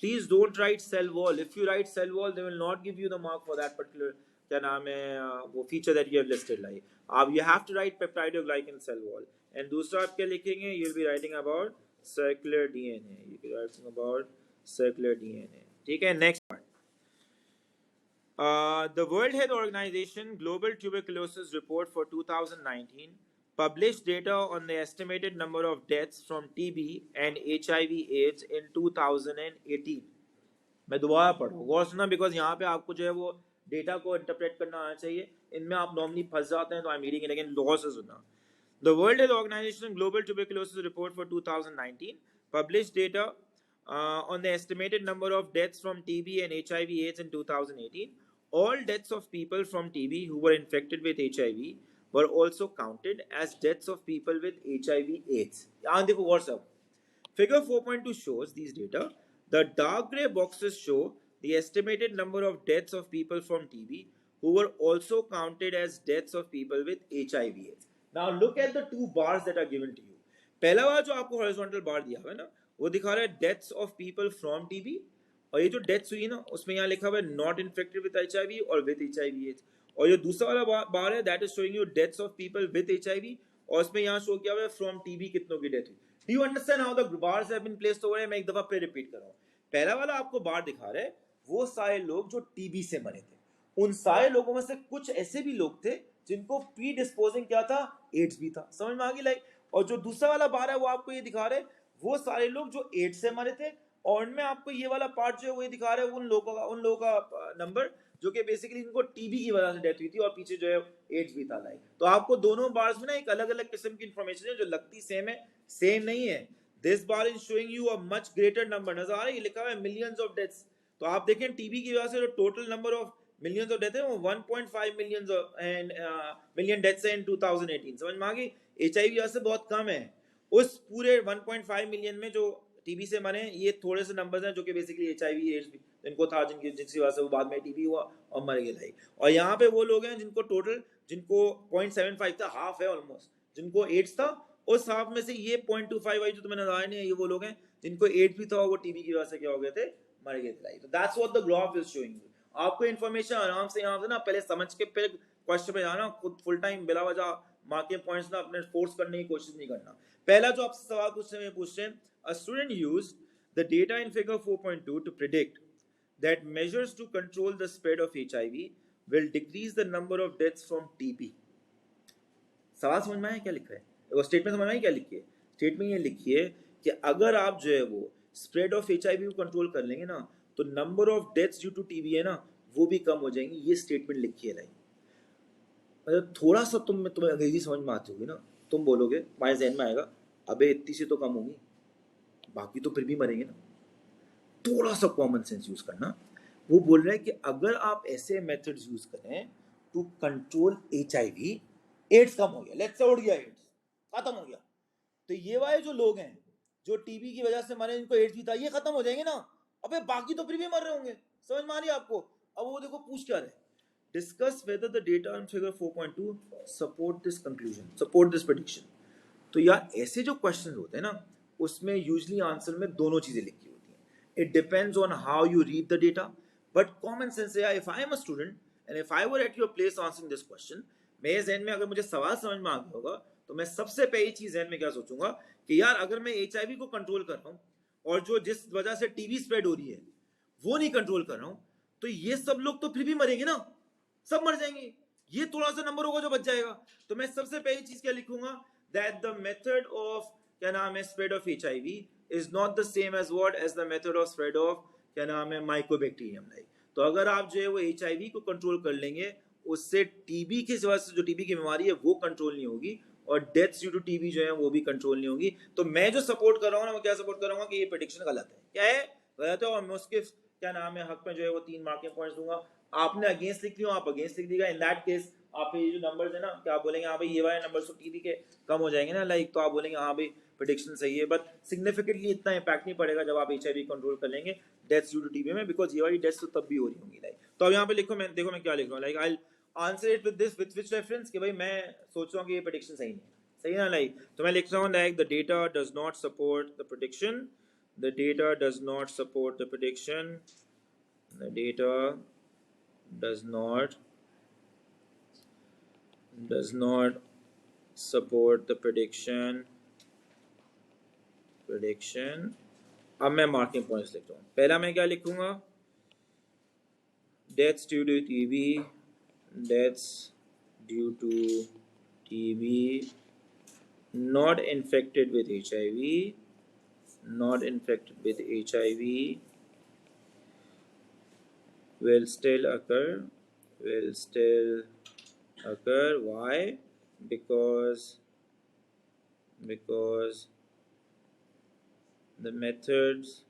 Please don't write cell wall। If you write cell wall, they will not give you the mark for that particular क्या नाम है वो feature that you have listed। like आप you have to write peptidoglycan cell wall। and दूसरा आप क्या लिखेंगे, you'll be writing about circular DNA। you'll be writing about circular DNA। ठीक है। next part। The World Health Organization Global Tuberculosis Report for 2019 published data on the estimated number of deaths from TB and HIV/AIDS in 2018. मैं दोबारा पढ़ूँ, गौर सुनना, बिकॉज यहाँ पे आपको जो है वो डेटा को इंटरप्रेट करना आना चाहिए. इनमें आप नॉर्मली फंस जाते हैं, तो आई एम रीडिंग, लेकिन गौर से सुनना. The World Health Organization Global Tuberculosis Report for 2019 published data on the estimated number of deaths from TB and HIV/AIDS in 2018. All deaths of people from TB who were infected with HIV were also counted as deaths of people with HIV/AIDS. यहाँ देखो WhatsApp. Figure 4.2 shows these data. The dark gray boxes show the estimated number of deaths of people from TB who were also counted as deaths of people with HIV/AIDS. Now look at the two bars that are given to you. पहला वाला जो आपको horizontal bar दिया हुआ है ना, वो दिखा रहा है deaths of people from TB, और ये जो deaths हुई ना, उसमें यहाँ लिखा हुआ है not infected with HIV और with HIV/AIDS. और ये दूसरा वाला बार है, that is showing you deaths of people with HIV, और उसमें यहाँ शो किया हुआ है from TB कितनों की डेथ हुई. Do you understand how the bars have been placed over? मैं एक दफा फिर रिपीट कर रहा हूँ. पहला वाला आपको बार दिखा रहा है वो सारे लोग जो टीबी से मरे थे. उन सारे लोगों में से कुछ ऐसे भी लोग थे जिनको प्री डिस्पोजिंग क्या था, एड्स भी था. समझ में आ गई लाइक. और जो दूसरा वाला बार है वो आपको ये दिखा रहा है वो सारे लोग जो एड्स से मरे थे, और उनमें आपको ये वाला पार्ट जो है वो ये दिखा रहा है उन लोगों का नंबर जो कि बेसिकली इनको टीबी की वजह से डेथ हुई थी, और पीछे जो है एड्स भी था लाइक. तो आपको दोनों बार्स में ना एक अलग अलग किस्म की इंफॉर्मेशन है जो लगती सेम है, सेम नहीं है. This bar is showing you a much greater number. नजर आ रहा है, ये लिखा हुआ है मिलियंस ऑफ डेथ्स. तो आप देखें टीबी की वजह से जो total number of millions of death है वो 1.5 मिलियंस एंड मिलियन डेथ्स है इन 2018. समझ में आ गई. एचआईवी वजह से बहुत कम है. उस पूरे 1.5 मिलियन में जो टीबी से मरे, ये थोड़े से नंबर्स हैं जो कि बेसिकली एचआईवी एड्स जिनको था, जिनकी वजह से वो बाद में टीबी हुआ और मर गए लाइक. और यहाँ पे वो लोग हैं जिनको टोटल, जिनको 0.75 था, हाफ है ऑलमोस्ट, जिनको एड्स था. उस हाफ में से ये 0.25 आई जो तुम्हें नजर नहीं है, ये वो लोग हैं जिनको एड्स भी था और वो टीबी की वजह से क्या हो गए थे, मर गए थे लाइक. तो that's what the graph is showing you. आपको इन्फॉर्मेशन आराम से यहाँ से ना पहले समझ के फिर क्वेश्चन पे जाना. खुद फुल टाइम बिला वजह मार्किंग पॉइंट्स ना अपने फोर्स करने की कोशिश नहीं करना. पहला जो आपसे सवाल पूछते हैं, a student used the data in figure 4.2 to predict that measures to control the spread of HIV will decrease the number of deaths from TB. सवाल समझ में आया क्या लिखा है? वो स्टेटमेंट समझ में आई क्या लिखी है? स्टेटमेंट ये लिखी है कि अगर आप जो है वो स्प्रेड ऑफ HIV को कंट्रोल कर लेंगे ना, तो number of deaths due to TB है ना, वो भी कम हो जाएंगी. ये स्टेटमेंट लिखी है. मतलब थोड़ा सा तुम्हें अंग्रेजी समझ में आती होगी ना, तुम बोलोगे, तुम्हारे ज़हन में आएगा, अबे इतनी सी तो कम होगी, बाकी तो फिर भी मरेंगे ना. थोड़ा सा कॉमन सेंस यूज करना. वो बोल रहा है कि अगर आप ऐसे मेथड्स यूज करें टू कंट्रोल HIV, एड्स कम हो गया, लेट्स से उड़ गया, एड्स खत्म हो गया, तो ये वाले जो लोग हैं जो टीबी की वजह से मरे, इनको एड्स भी था, ये खत्म हो जाएंगे ना. अबे बाकी तो फिर भी मर रहे होंगे. समझ में आ रही है आपको? अब वो देखो पूछ क्या रहे. Discuss whether the data in figure 4.2 support this conclusion, support this prediction. तो यार ऐसे जो क्वेश्चंस होते हैं ना, उसमें यूजली आंसर में दोनों चीजें लिखी होती हैं. It depends on how you read the data, but common sense है. If I am a student and if I were at your place answering this question, मेरे ज़हन में अगर मुझे सवाल समझ में आ गया होगा, तो मैं सबसे पहली चीज ज़हन में क्या सोचूंगा कि यार अगर मैं HIV को कंट्रोल कर रहा हूँ और जो जिस वजह से टीबी स्प्रेड हो रही है वो नहीं कंट्रोल कर रहा हूँ, तो ये सब लोग तो फिर भी मरेंगे ना, सब मर जाएंगे. ये थोड़ा सा नंबर होगा जो बच जाएगा. तो मैं सबसे पहली चीज क्या लिखूंगा, दैट द मेथड ऑफ क्या नाम है spread of HIV is not the same as what as the method of spread of क्या नाम है माइकोबैक्टीरियम लाइक. तो अगर आप जो है वो HIV को कंट्रोल कर लेंगे, उससे टीबी की वजह से जो टीबी की बीमारी है वो कंट्रोल नहीं होगी, और डेथ्स ड्यू टू टीबी जो है वो भी कंट्रोल नहीं होगी. तो मैं जो सपोर्ट कर रहा हूँ ना, वो क्या सपोर्ट कर रहा हूँ कि ये प्रेडिक्शन गलत है. क्या है? गलत है. और मैं उसके क्या नाम है हक में जो है वो 3 मार्किंग पॉइंट्स दूंगा. आपने अगेंस्ट लिख लिया, आप अगेंस्ट लिख दीजिएगा. इन दैट केस आप ये जो नंबर्स है ना, क्या आप बोलेंगे हाँ भाई ये वाले नंबर्स तो टीबी के कम हो जाएंगे ना लाइक, तो आप बोलेंगे हाँ भाई प्रेडिक्शन सही है. बट सिग्निफिकेंटली इतना इंपैक्ट नहीं पड़ेगा जब आप HIV कंट्रोल कर लेंगे डेथ्स ड्यू टू टीबी में, बिकॉज ये वाली डेथ्स तो तब भी हो रही होंगी लाइक. तो अब यहाँ पे लिखो, मैं देखो मैं क्या लिख रहा हूँ like, I answer it with this with which reference, कि भाई मैं सोच रहा हूँ कि ये प्रेडिक्शन सही नहीं है. सही ना लाइक. तो मैं लिख रहा हूँ like the data does not support the prediction, the data does not support the prediction, the data does not support the prediction. अब मैं मार्किंग पॉइंट्स लिखता हूँ. पहला मैं क्या लिखूंगा, deaths due to TB not infected with HIV, not infected with HIV will still occur, will still occur. Why? Because the methods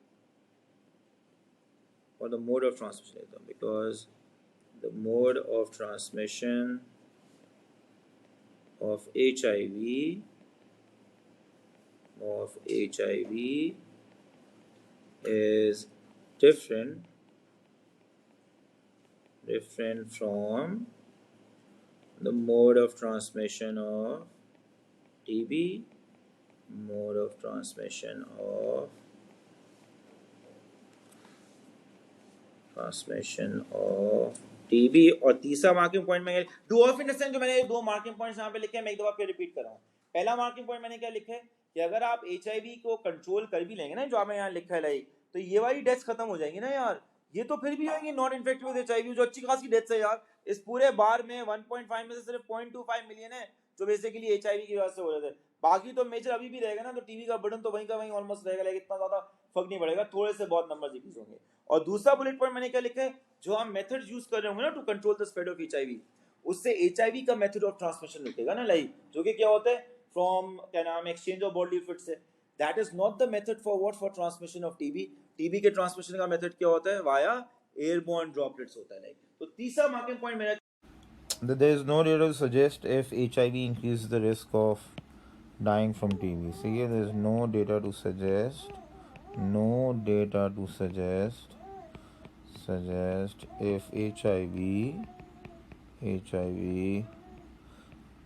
or the mode of transmission, because the mode of transmission of HIV is different from the mode of transmission of TB, mode of transmission of TB। और तीसरा मार्किंग पॉइंट में डू ऑफ इंडस्टैंड, जो मैंने दो मार्किंग पॉइंट्स यहाँ पे लिखे हैं, मैं एक दफा फिर रिपीट कर रहा हूँ। पहला मार्किंग पॉइंट मैंने क्या लिखा है कि अगर आप HIV को कंट्रोल कर भी लेंगे ना, जो आपने यहाँ लिखा है लाइक, तो ये वाली डेथ्स खत्म हो जाएंगी ना यार, ये तो फिर भी होंगी नॉट इन्फेक्टेड विद HIV, जो अच्छी खासी डेथ्स है यार। इस पूरे बार में 1.5 में से सिर्फ 0.25 मिलियन है जो बेसिकली HIV की वजह से हो रहे थे। बाकी तो मेजर अभी भी रहेगा ना, तो टीबी का बर्डन तो वहीं का वहीं ऑलमोस्ट रहेगा, लेकिन इतना ज्यादा फर्क नहीं पड़ेगा, थोड़े से बहुत नंबर इंक्रीज होंगे। और दूसरा बुलेट पॉइंट मैंने क्या लिखा है, जो हम मेथड यूज कर रहे होंगे ना to control the spread of HIV, उससे HIV का मेथड ऑफ ट्रांसमिशन निकलेगा ना लाइक, जो कि क्या होता है फ्रॉम क्या नाम एक्सचेंज ऑफ बॉडी फ्लूइड से। That is not the method for what, for transmission of TB. TB के ट्रांसमिशन का मेथड क्या होता है, वाया एयरबोर्न ड्रॉपलेट्स होता है लाइक। तो तीसरा मार्किंग पॉइंट मेरा, that there is no data to suggest if HIV increases the risk of dying from TB. See here, there is no data to suggest if HIV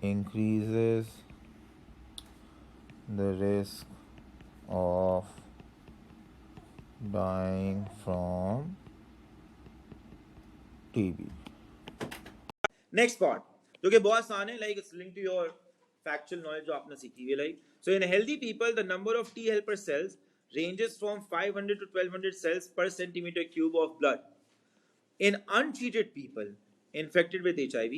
increases the risk of dying from TB. Next part जो कि बहुत आसान है, like it's linked to your factual knowledge जो आपने सीखी हुई है like. So in healthy people the number of T helper cells ranges from 500 to 1200 cells per centimeter cube of blood. In untreated people infected with HIV,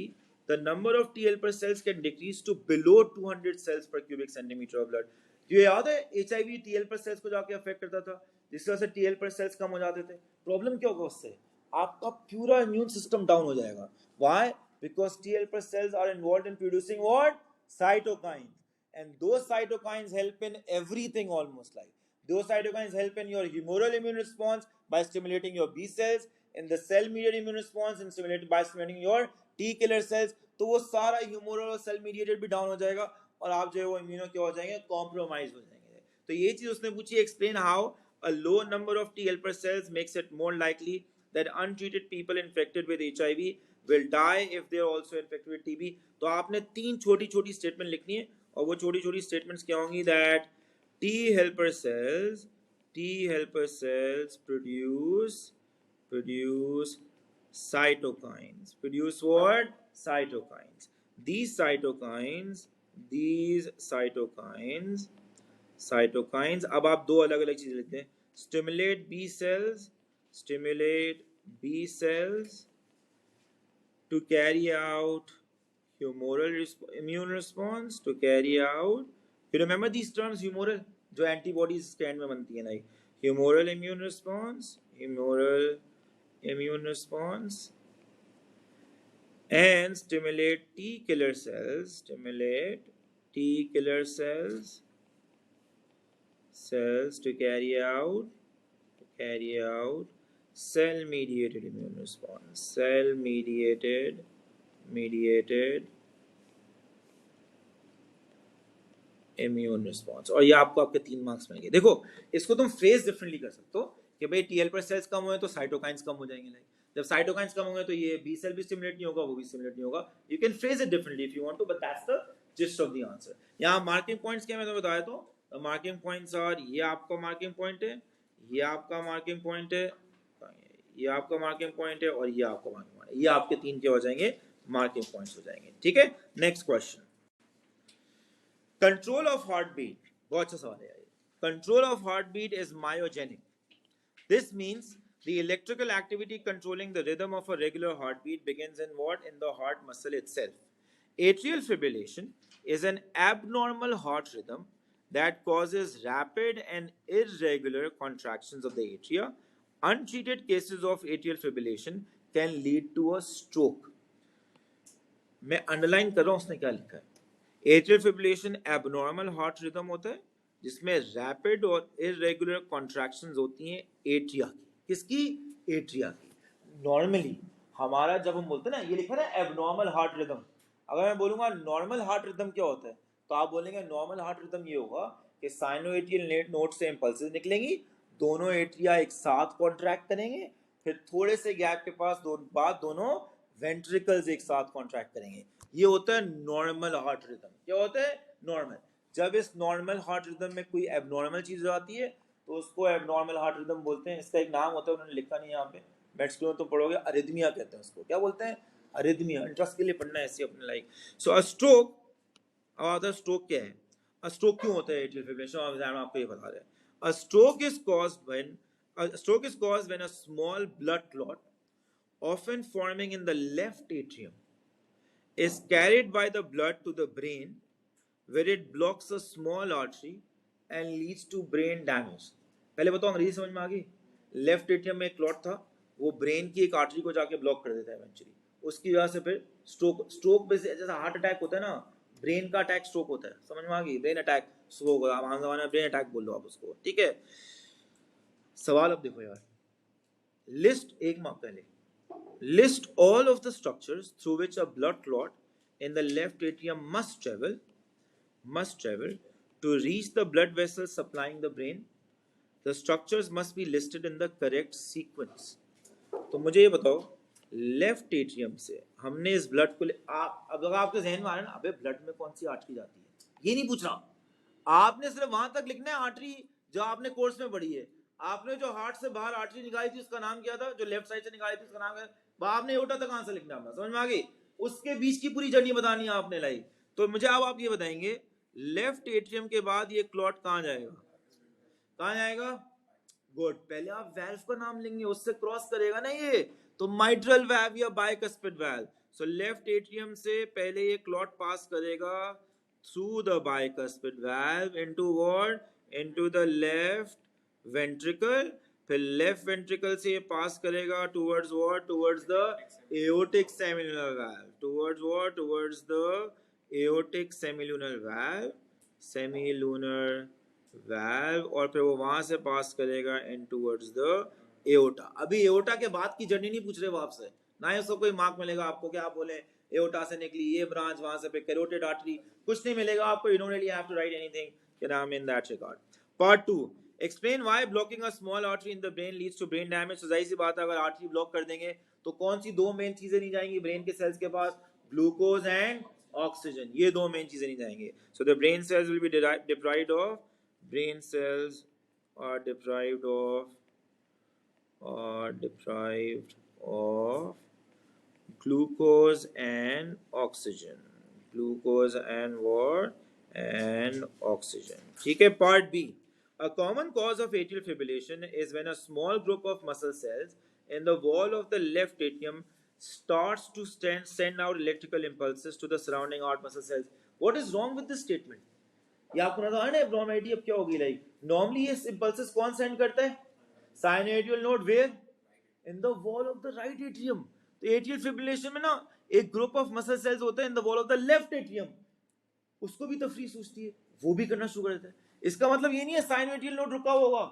the number of T helper cells can decrease to below 200 cells per cubic centimeter of blood. ये याद है HIV T helper cells को जाके अफेक्ट करता था, जिस वजह से T helper cells कम हो जाते थे। प्रॉब्लम क्या होगा उससे, आपका पूरा इम्यून सिस्टम डाउन हो जाएगा। Why? Because T helper cells are involved in producing what? Cytokines. And those cytokines help in everything almost like. Those cytokines help in your humoral immune response by stimulating your B cells, in the cell-mediated immune response and stimulated by stimulating your T killer cells। तो वो सारा humoral और cell mediated भी डाउन हो जाएगा और आप जो है वो इम्यूनो क्या हो जाएंगे, कॉम्प्रोमाइज हो जाएंगे। तो ये चीज उसने पूछी, explain how a low number of T helper cells makes it more likely that untreated people infected with HIV will die if they are also infected with TB। तो आपने तीन छोटी छोटी स्टेटमेंट लिखनी है, और वो छोटी छोटी स्टेटमेंट्स क्या होंगी, that T helper cells produce cytokines. Produce what? Cytokines. These cytokines, अब आप दो अलग अलग चीजें लिखते हैं, stimulate B cells to carry out humoral immune response, to carry out, you remember these terms, humoral, जो antibodies stand में बनती है ना, humoral immune response, and stimulate T killer cells to carry out cell mediated immune response, immune response. और ये आपको आपके 3 मार्क्स मिलेंगे। देखो इसको तुम फ्रेज डिफरेंटली कर सकते हो कि भाई टी हेल्पर सेल्स कम हुए तो साइटोकाइंस कम हो जाएंगे, जब साइटोकाइंस कम होंगे तो ये बी सेल भी स्टिमुलेट नहीं होगा, वो भी स्टिमुलेट नहीं होगा। You can phrase it differently if you want to, but that's the gist of the answer. यहाँ मार्किंग पॉइंट्स क्या मैं तुम्हें बताया तो, मार्किंग पॉइंट्स और ये आपका मार्किंग पॉइंट है, ये आपका मार्किंग पॉइंट है, ये आपका मार्किंग पॉइंट है, और ये आपका मार्किंग पॉइंट है। ये आपके 3 क्या हो जाएंगे, मार्किंग पॉइंट्स हो जाएंगे। ठीक है, next question, control of heart beat. बहुत अच्छा सवाल है। Control of heart beat is myogenic. This means the electrical activity controlling the rhythm of a regular heartbeat begins in what? In the heart muscle itself, Atrial fibrillation is an abnormal heart rhythm that causes rapid and irregular contractions of the atria. Untreated cases of atrial fibrillation can lead to a stroke. मैं अंडरलाइन कर रहा हूं उसने क्या लिखा है. Atrial fibrillation abnormal heart rhythm होता है जिसमें रैपिड और इरेगुलर कॉन्ट्रैक्शंस होती हैं एट्रिया की. किसकी? एट्रिया की. नॉर्मली हमारा जब हम बोलते हैं ना, ये लिखा है एबनॉर्मल हार्ट रिदम. अगर मैं बोलूंगा नॉर्मल हार्ट रिदम क्या होता है, तो आप बोलेंगे नॉर्मल हार्ट रिदम ये होगा कि साइनोएट्रियल नोड से इंपल्सेस निकलेंगी, दोनों एट्रिया एक साथ कॉन्ट्रैक्ट करेंगे, फिर थोड़े से गैप के पास बाद दोनों वेंट्रिकल्स एक साथ कॉन्ट्रैक्ट करेंगे. ये होता है नॉर्मल हार्ट रिदम. क्या होता है? नॉर्मल. जब इस नॉर्मल हार्ट रिदम में कोई एबनॉर्मल चीज आती है तो उसको एबनॉर्मल हार्ट रिदम बोलते हैं. इसका एक नाम होता है, उन्होंने लिखा नहीं यहाँ पे, मेट्स को तो पढ़ोगे, अरिदमिया कहते हैं उसको. क्या बोलते हैं? अरिदमिया. इंटरेस्ट के लिए पढ़ना है ऐसे अपने लाइक. So a stroke. अब स्ट्रोक क्या है? अ स्ट्रोक क्यों होता है एट्रियल फिब्रिलेशन? आपको ये बता रहे हैं. A stroke is caused when a small blood clot often forming in the left atrium, is carried by the blood to the brain where it blocks a small artery and leads to brain damage. पहले बताओ, अंग्रेजी समझ में आ गई? लेफ्ट एट्रियम में एक क्लॉट था, वो ब्रेन की एक आर्टरी को जाके ब्लॉक कर देता है इवेंचुअली. उसकी वजह से फिर स्ट्रोक पे जैसा हार्ट अटैक होता है ना, ब्रेन का अटैक स्ट्रोक होता है. समझ में आ गई? ब्रेन अटैक स्ट्रोक होगा, आम जमाने में ब्रेन अटैक बोल लो आप उसको. ठीक है. सवाल अब देखो यार, लिस्ट एक मार्क पहले. List all of the structures through which a blood clot in the left atrium must travel to reach the blood vessels supplying the brain. The structures must be listed in the correct sequence. तो मुझे ये बताओ, लेफ्ट एट्रियम से हमने इस ब्लड को अब अगर आपके जहन में आ रहा है ना, अबे ब्लड में कौन सी आर्टरी जाती है, ये नहीं पूछ रहा. आपने सिर्फ वहां तक लिखना है आर्टरी जो आपने कोर्स में पढ़ी है. आपने जो हार्ट से बाहर आर्टरी निकाली थी उसका नाम क्या था? जो लेफ्ट साइड से निकाली थी उसका नाम क्या था? आपने एओर्टा तक आंसर लिखना है. समझ में आ गई? उसके बीच की पूरी जर्नी बतानी है आपने लाइक. तो मुझे अब आप ये बताएंगे, लेफ्ट एट्रियम के बाद ये क्लॉट कहां जाएगा? कहां जाएगा? गुड. पहले आप वाल्व का नाम लेंगे, उससे क्रॉस करेगा ना ये, तो माइट्रल वाल्व या bicuspid valve. So left atrium से पहले ये क्लॉट पास करेगा through the bicuspid valve into what? Into the left ventricle. फिर लेफ्ट वेंट्रिकल से ये पास करेगा towards what? Towards the aortic semilunar valve. Towards what? Towards the aortic semilunar valve. Semilunar valve. और फिर वो वहां से पास करेगा इन टुवर्ड्स द एओर्टा. अभी एओर्टा के बाद की जर्नी नहीं पूछ रहे वो आपसे, ना ही उसको कोई मार्क मिलेगा आपको क्या आप बोले एओर्टा से निकली ये ब्रांच, वहां से पे कैरोटिड आर्टरी, कुछ नहीं मिलेगा आपको. You don't really have to write anything कि नाम in that regard. Part 2, explain why blocking a small artery in the brain leads to brain damage. तो जाहिर सी बात है, अगर आर्टरी ब्लॉक कर देंगे तो कौन सी दो मेन चीजें नहीं जाएंगी ब्रेन के सेल्स के पास? Glucose and oxygen. ये दो मेन चीजें नहीं जाएंगे. So the brain cells will be deprived of brain cells are deprived of glucose and oxygen. Glucose and what? And oxygen. ठीक है. Part B. A common cause of atrial fibrillation is when a small group of muscle cells in the wall of the left atrium starts to send out electrical impulses to the surrounding heart muscle cells. What is wrong with this statement? ये आपको नजर आ रहा है एब्नॉर्मैलिटी अब क्या होगी लाइक. नॉर्मली ये इंपल्सेस कौन सेंड करता है? Sinoatrial node. Where? In the wall of the right atrium. तो एट्रियल फिब्रिलेशन में ना एक ग्रुप ऑफ मसल सेल्स होता है in the wall of the left atrium, उसको भी तफरीह सूझती है, वो भी करना शुरू कर देता है. इसका मतलब ये नहीं है साइनोएट्रियल नोड रुका होगा,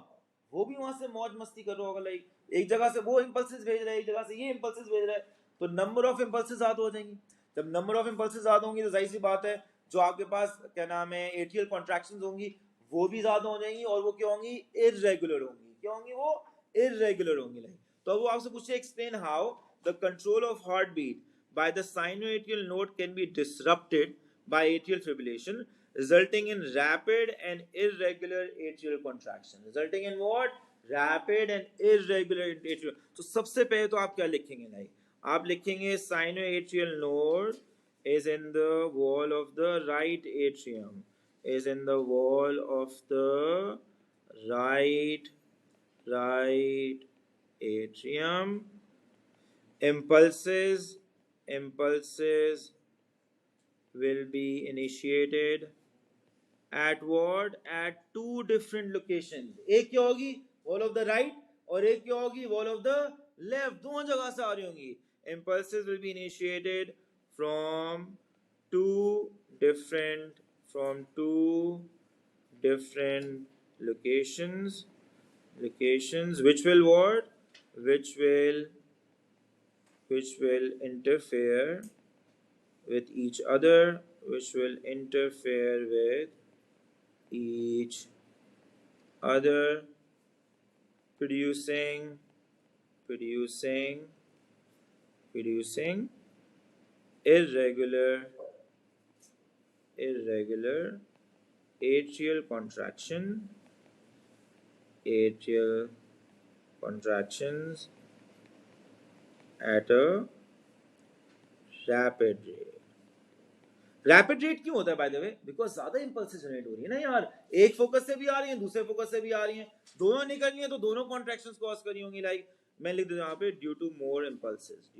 वो भी वहां से मौज मस्ती कर रहा होगा लाइक. एक जगह से वो इंपल्सेस भेज रहा है, एक जगह से ये इंपल्सेस भेज रहा है, तो नंबर ऑफ इंपल्सेस ज्यादा हो जाएंगी. जब नंबर ऑफ इंपल्सेस ज्यादा होंगी तो जाहिर सी बात है जो आपके पास क्या नाम है एट्रियल कॉन्ट्रैक्शंस होंगी वो भी ज्यादा हो जाएंगी, और वो क्या होंगी? इररेगुलर होंगी. क्या होंगी? वो इररेगुलर होंगी लाइक. तो वो आपसे पूछे explain how the control of heart beat by the sinoatrial node can be disrupted by atrial fibrillation, resulting in rapid and irregular atrial contraction. Resulting in what? Rapid and irregular atrial. तो सबसे पहले तो आप क्या लिखेंगे नहीं? आप लिखेंगे sinoatrial node is in the wall of the right atrium. Is in the wall of the right atrium. Impulses will be initiated at what? At two different locations. एक क्या होगी? Wall of the right और एक क्या होगी? Wall of the left. दोनों जगह से आ रही होंगी. Impulses will be initiated from two different from two different locations which will what? Which will interfere with each other, which will interfere with each other, producing irregular atrial contractions at a rapid rate. Rapid rate क्यों होता है बाय द वे? बिकॉज ज्यादा इंपल्सेस जनरेट हो रही है ना यार. एक फोकस से भी आ रही है, दूसरे फोकस से भी आ रही है, दोनों निकलनी है तो दोनों कॉन्ट्रैक्शंस कॉज करी होंगी. लाइक मैं लिख देता हूं यहाँ पे ड्यू टू मोर इम्पल्सेस.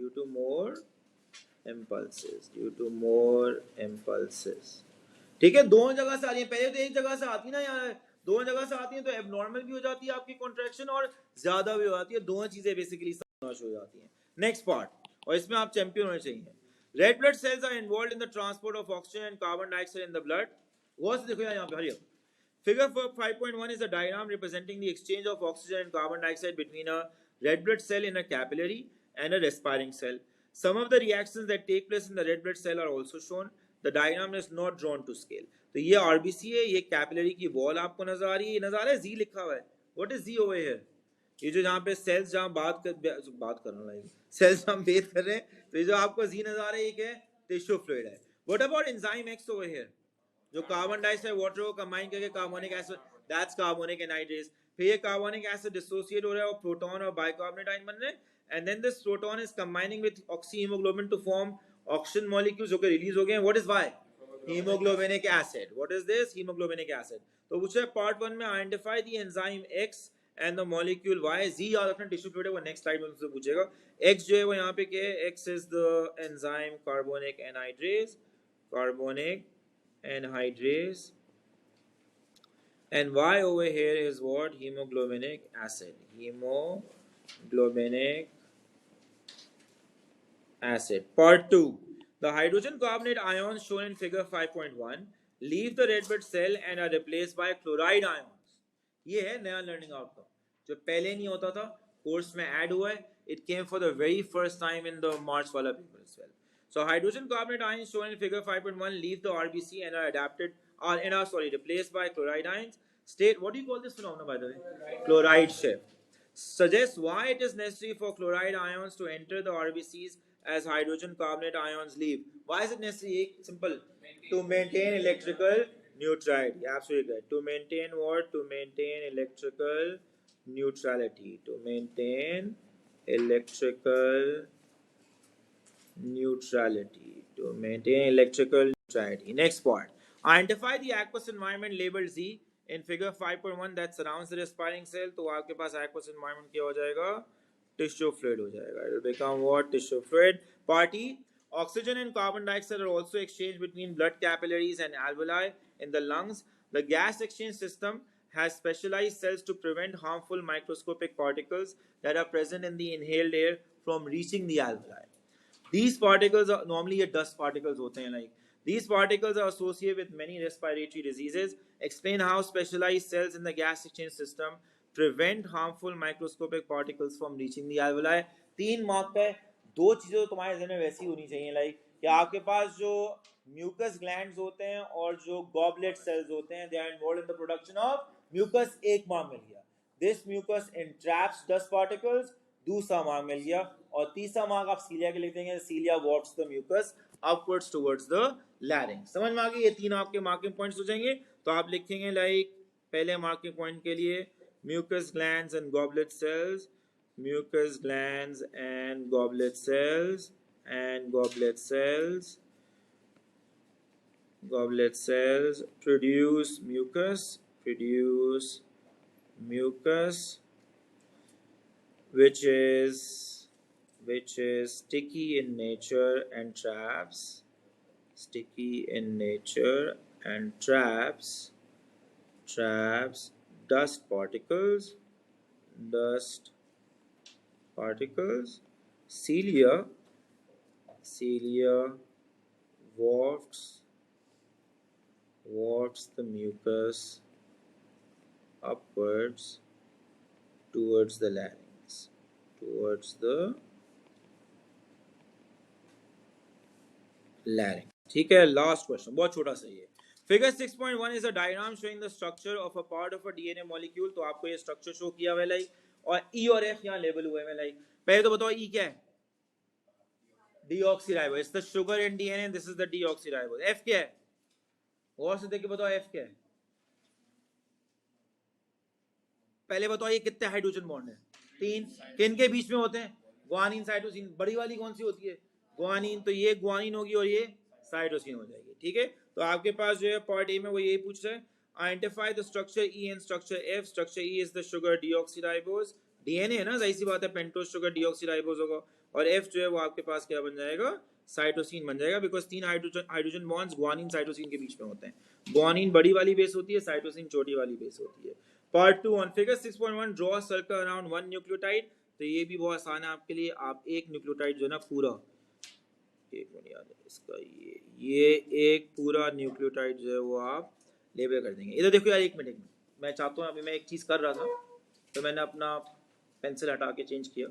ठीक है, दोनों जगह से आ रही है. पहले तो एक जगह से आती ना यार, दोनों जगह से आती है तो एबनॉर्मल भी हो जाती है आपकी कॉन्ट्रैक्शन और ज्यादा भी हो जाती है. दोनों चीजें बेसिकली समावेश हो जाती हैं. नेक्स्ट पार्ट, और इसमें आप चैंपियन होने चाहिए. Red blood cells are involved in the transport of oxygen and carbon dioxide in the blood. What देखो यहाँ पे, हरिया. Figure 5.1 is a diagram representing the exchange of oxygen and carbon dioxide between a red blood cell in a capillary and a respiring cell. Some of the reactions that take place in the red blood cell are also shown. The diagram is not drawn to scale. तो ये RBC है, ये कैपिलरी की वॉल आपको नजर आ रही है. ये नजर आ रहा है Z लिखा हुआ है. What is Z over here? ये जो जहाँ पे सेल्स जहाँ बात करना लाइक सेल्स हम बेस कर रहे हैं, तो ये जो आपको जी नजर आ रहा है, ये टिश्यू फ्लूइड है. What about enzyme x over here? जो कार्बन डाइऑक्साइड वाटर को कंबाइन करके carbonic acid, that's carbonic anhydrase. फिर ये कार्बोनिक एसिड डिसोसिएट हो रहा है और प्रोटॉन और बाइकार्बोनेट आयन बन रहे हैं, and then this proton is combining with oxy haemoglobin to form oxygen molecules जो कि रिलीज हो गए हैं. What is Y? Haemoglobinic acid. What is this? Haemoglobinic acid. तो पूछा है पार्ट 1 में identify the enzyme X and the molecule Y. Z याद रखना, टिश्यू फ्लूइड है वो. नेक्स्ट स्लाइड में मुझसे पूछेगा. X जो है वो यहाँ पे क्या है? X is the enzyme carbonic anhydrase, and Y over here is what? Hemoglobinic acid. Part 2. The hydrogen carbonate ions shown in figure 5.1 leave the red blood cell and are replaced by chloride ions. ये है नया लर्निंग आउटकम जो पहले नहीं होता था, कोर्स में ऐड हुआ है. It came for the very first time in the March वाला paper as well. So hydrogen carbonate ions shown in figure 5.1 leave the RBC and are replaced by chloride ions. State, what do you call this phenomenon by the way? Chloride shift. Suggests why it is necessary for chloride ions to enter the RBCs as hydrogen carbonate ions leave. Why is it necessary? Simple. To maintain electrical neutrality. Absolutely right. To maintain what? To maintain electrical neutrality. To maintain electrical neutrality. Next part. Identify the aqueous environment labeled Z in figure 5.1 that surrounds the respiring cell. तो आपके पास aqueous environment क्या हो जाएगा? Tissue fluid हो जाएगा. It will become what? Tissue fluid. Part E. Oxygen and carbon dioxide are also exchanged between blood capillaries and alveoli in the lungs. The gas exchange system has specialized cells to prevent harmful microscopic particles that are present in the inhaled air from reaching the alveoli. These particles are normally dust particles होते हैं, like these particles are associated with many respiratory diseases. Explain how specialized cells in the gas exchange system prevent harmful microscopic particles from reaching the alveoli. 3 mark पे दो चीजें तो तुम्हारे ज़हन में वैसी होनी चाहिए, लाइक कि आपके पास जो म्यूकस ग्लैंड्स होते हैं और जो गॉबलेट सेल्स होते हैं, they are involved in the production of mucus. एक मार्क मिल गया. This mucus entraps dust particles. दूसरा मार्क मिल गया. और तीसरा मार्क आप सीलिया के लिख देंगे. सीलिया वॉर्प्स the mucus upwards towards the larynx. समझ में आ गई? ये 3 आपके मार्किंग पॉइंट्स हो जाएंगे. तो आप लिखेंगे लाइक पहले मार्किंग पॉइंट के लिए mucus glands and goblet cells, mucus glands and goblet cells produce mucus which is sticky in nature and traps sticky in nature and traps dust particles. Cilia wafts the mucus upwards towards the larynx. ठीक है, लास्ट क्वेश्चन बहुत छोटा सा ये। Figure 6.1 is a diagram showing the structure of a part of a DNA molecule. तो आपको ये स्ट्रक्चर शो किया हुआ है लाइक, और ई और एफ यहाँ लेबल हुए हैं लाइक। पहले तो बताओ ई क्या है? Deoxyribose. It's the sugar in DNA, this is the deoxyribose. F क्या है? गौर से देख के बताओ एफ क्या है। पहले बताओ ये कितने हाइड्रोजन बॉन्ड है? 3। किन के बीच में होते हैं? Guanine cytosine. बड़ी वाली कौन सी होती है? ग्वानिन। तो ये ग्वानिन होगी और ये साइटोसिन हो जाएगी। ठीक है, तो आपके पास जो है पार्ट ए में वो यही पूछ रहा है, identify the structure E and structure F. Structure E is the sugar deoxyribose, DNA है ना, जाहिर सी बात है पेंटोज शुगर डीऑक्सीराइबोज होगा। और एफ जो है वो आपके पास क्या बन जाएगा? साइटोसिन बन जाएगा, because 3 hydrogen bonds guanine cytosine के बीच में होते हैं। ग्वानिन बड़ी वाली बेस होती है, साइटोसिन छोटी वाली बेस होती है। Part 2 on figure 6.1, draw a circle around 1 nucleotide. तो ये भी बहुत आसान है आपके लिए। आप एक न्यूक्लियोटाइड जो है ना पूरा, एक मिनट याद है इसका, ये एक पूरा न्यूक्लियोटाइड जो है वो आप लेबल कर देंगे। इधर देखो यार, एक मिनट मैं चाहता हूँ, अभी मैं एक चीज़ कर रहा था तो मैंने अपना पेंसिल हटा के चेंज किया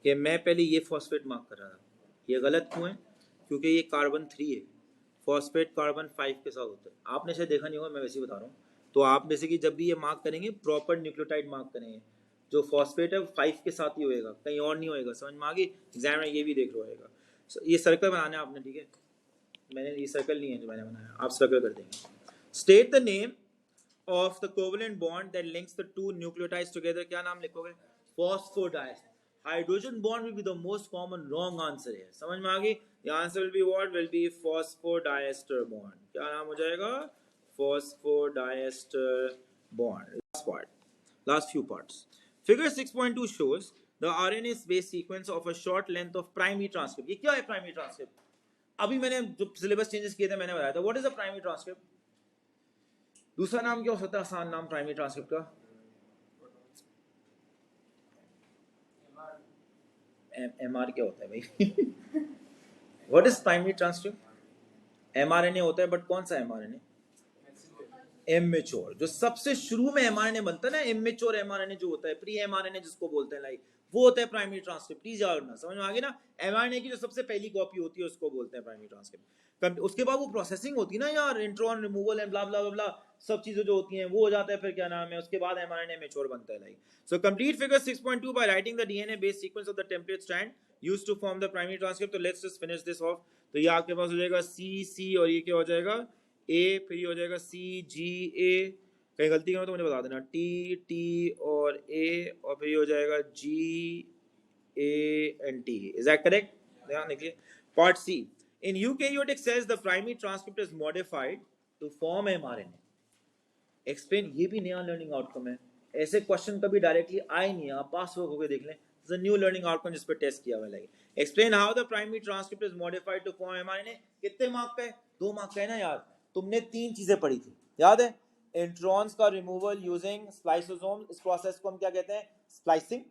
कि मैं पहले ये फॉस्फेट मार्क कर रहा था। ये गलत क्यों है? क्योंकि ये कार्बन 3 है, फॉस्फेट कार्बन 5 के साथ होता है। आपने शायद देखा नहीं होगा, मैं वैसे ही बता रहा हूँ। तो आप बेसिकली जब भी ये मार्क करेंगे, प्रॉपर न्यूक्लियोटाइड मार्क करेंगे। जो फॉस्फेट है वो 5 के साथ ही होएगा, कहीं और नहीं होएगा। समझ में आ गई? एग्जाम में ये भी देख लो होएगा। ये सर्कल बनाना है आपने, ठीक है? मैंने ये सर्कल नहीं है जो मैंने बनाया, आप सर्कल कर देंगे। State the name of the covalent bond that links the two nucleotides together. क्या नाम लिखोगे? Phosphodiester. Hydrogen bond will be the most common, wrong answer है। समझ में आ गई? The answer will be what? Will B phosphodiester bond. क्या नाम हो जाएगा? Phosphodiester bond. Last few parts. Figure 6.2 shows the RNA base sequence of a short length of primary transcript. ये क्या है primary transcript? अभी मैंने जो सिलेबस चेंजेस किए थे मैंने बताया था। What is a primary transcript? दूसरा नाम क्या हो सकता है आसान नाम प्राइमरी ट्रांसक्रिप्ट का? एमआर क्या होता है भाई? What is primary transcript? MRNA होता है, बट कौन सा एमआरएनए? इमेच्योर। जो सबसे शुरू में एमआरएनए बनता है ना, इमेच्योर एमआरएनए जो होता है, प्री एमआरएनए जिसको बोलते हैं लाइक, वो होता है प्राइमरी ट्रांसक्रिप्ट। प्लीज याद रखना। समझ में आ गया ना? एमआरएनए की जो सबसे पहली कॉपी होती है उसको बोलते हैं प्राइमरी ट्रांसक्रिप्ट। उसके बाद वो प्रोसेसिंग होती है ना यार, इंट्रॉन रिमूवल एंड ब्ला ब्ला ब्ला, सब चीजें जो होती हैं वो हो जाता है। फिर क्या नाम है, उसके बाद एमआरएनए मैच्योर बनता है like. So complete figure 6.2 by writing the DNA base sequence of the template strand used to form the primary transcript. तो let's just finish this off. तो ये आपके पास हो जाएगा सी, और ये क्या हो जाएगा? ए, फिर ये हो जाएगा CGA। कहीं गलती करो तो मुझे बता देना। टी और ए, और फिर ये हो जाएगा GANT। Is that correct? ध्यान देखिए। Part C, in eukaryotic cells the primary transcript is modified to form mRNA. Explain. ये भी नया लर्निंग आउटकम है। ऐसे क्वेश्चन कभी डायरेक्टली आए नहीं, आप पास होकर देख लें। न्यू लर्निंग आउटकम जिस पर टेस्ट किया हुआ है। Explain how the primary transcript is modified to form mRNA. कितने मार्क का है? 2 मार्क का है ना यार। तुमने 3 चीजें पढ़ी थी, याद है? इंट्रॉन्स का रिमूवल यूजिंग स्प्लाइसोसोम, इस प्रोसेस को हम क्या कहते हैं? स्प्लाइसिंग।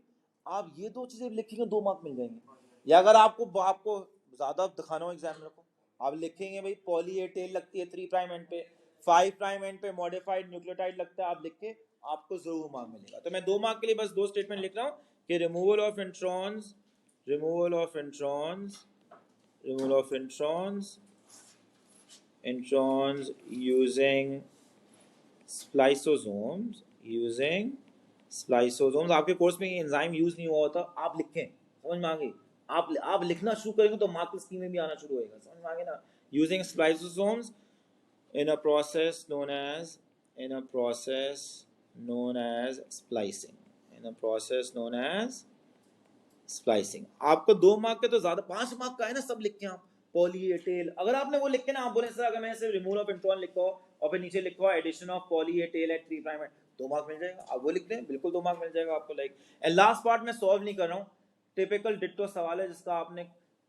आप ये 2 चीजें लिखेंगे 2 मार्क मिल जाएंगे। या अगर आपको ज्यादा दिखाना हो एग्जाम में को, आप लिखेंगे भाई पॉली ए टेल लगती है 3 प्राइम एंड पे, 5 प्राइम एंड पे मॉडिफाइड न्यूक्लियोटाइड लगता है, आप लिख के आपको जरूर मार्क मिलेगा। तो मैं 2 मार्क के लिए बस 2 स्टेटमेंट लिख रहा हूँ कि removal of introns using spliceosomes आपके कोर्स में एंजाइम यूज नहीं हुआ होता, आप लिखें। समझ में आ गई? आप लिखना शुरू करेंगे तो मार्क स्कीम में भी आना शुरू होएगा। समझ में आ गया ना? Using spliceosomes in a process known as splicing। आपको 2 मार्क के तो ज्यादा, 5 मार्क का है ना, सब लिख के आप पॉली ए टेल। अगर आपने वो लिख के ना, आप बोले सर अगर मैं सिर्फ रिमूवल ऑफ इंट्रॉन लिखो और फिर नीचे लिखो addition of poly A tail at 3 prime, 2 mark मिल जाएगा। आप वो लिख दें, बिल्कुल 2 मार्क मिल जाएगा आपको लाइक। एंड लास्ट पार्ट में सॉल्व नहीं कर रहा हूँ, टिपिकल डिट्टो सवाल है जिसका आपने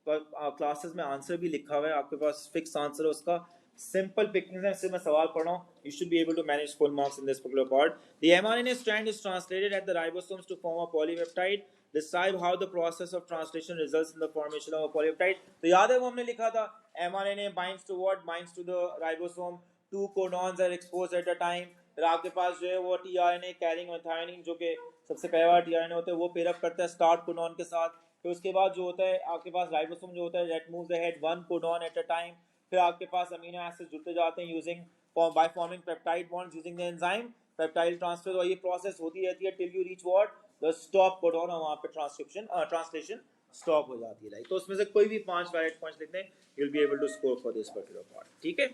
क्लासेस में आंसर भी लिखा हुआ है, आपके पास फिक्स आंसर है उसका, सिंपल पिकिंग है, इससे मैं सवाल पढ़ रहा हूँ, you should be able to manage full marks in this particular part. The mRNA strand is translated at the ribosomes to form a polypeptide. Describe how the process of translation results in the formation of a polypeptide. तो याद है वो हमने लिखा था mRNA binds to what? Binds to the ribosome. Two codons are exposed at a time. फिर आपके पास जो है वो tRNA carrying methionine, जो कि सबसे पहला बार tRNA होता है वो पेयर अप करता है स्टार्ट कोडॉन के साथ। फिर उसके बाद जो होता है आपके पास राइबोसोम जो होता है that moves ahead one codon at a time. फिर आपके पास अमीनो एसिड जुड़ते जाते हैं using by forming peptide bonds using the enzyme peptidyl transfer, और ये प्रोसेस होती रहती है till you reach what the stop codon, और वहां पे ट्रांसलेशन स्टॉप हो जाती है। तो उसमें से कोई भी 5 वैलिड पॉइंट्स लिख दें, you will be able to score for this particular part. ठीक है।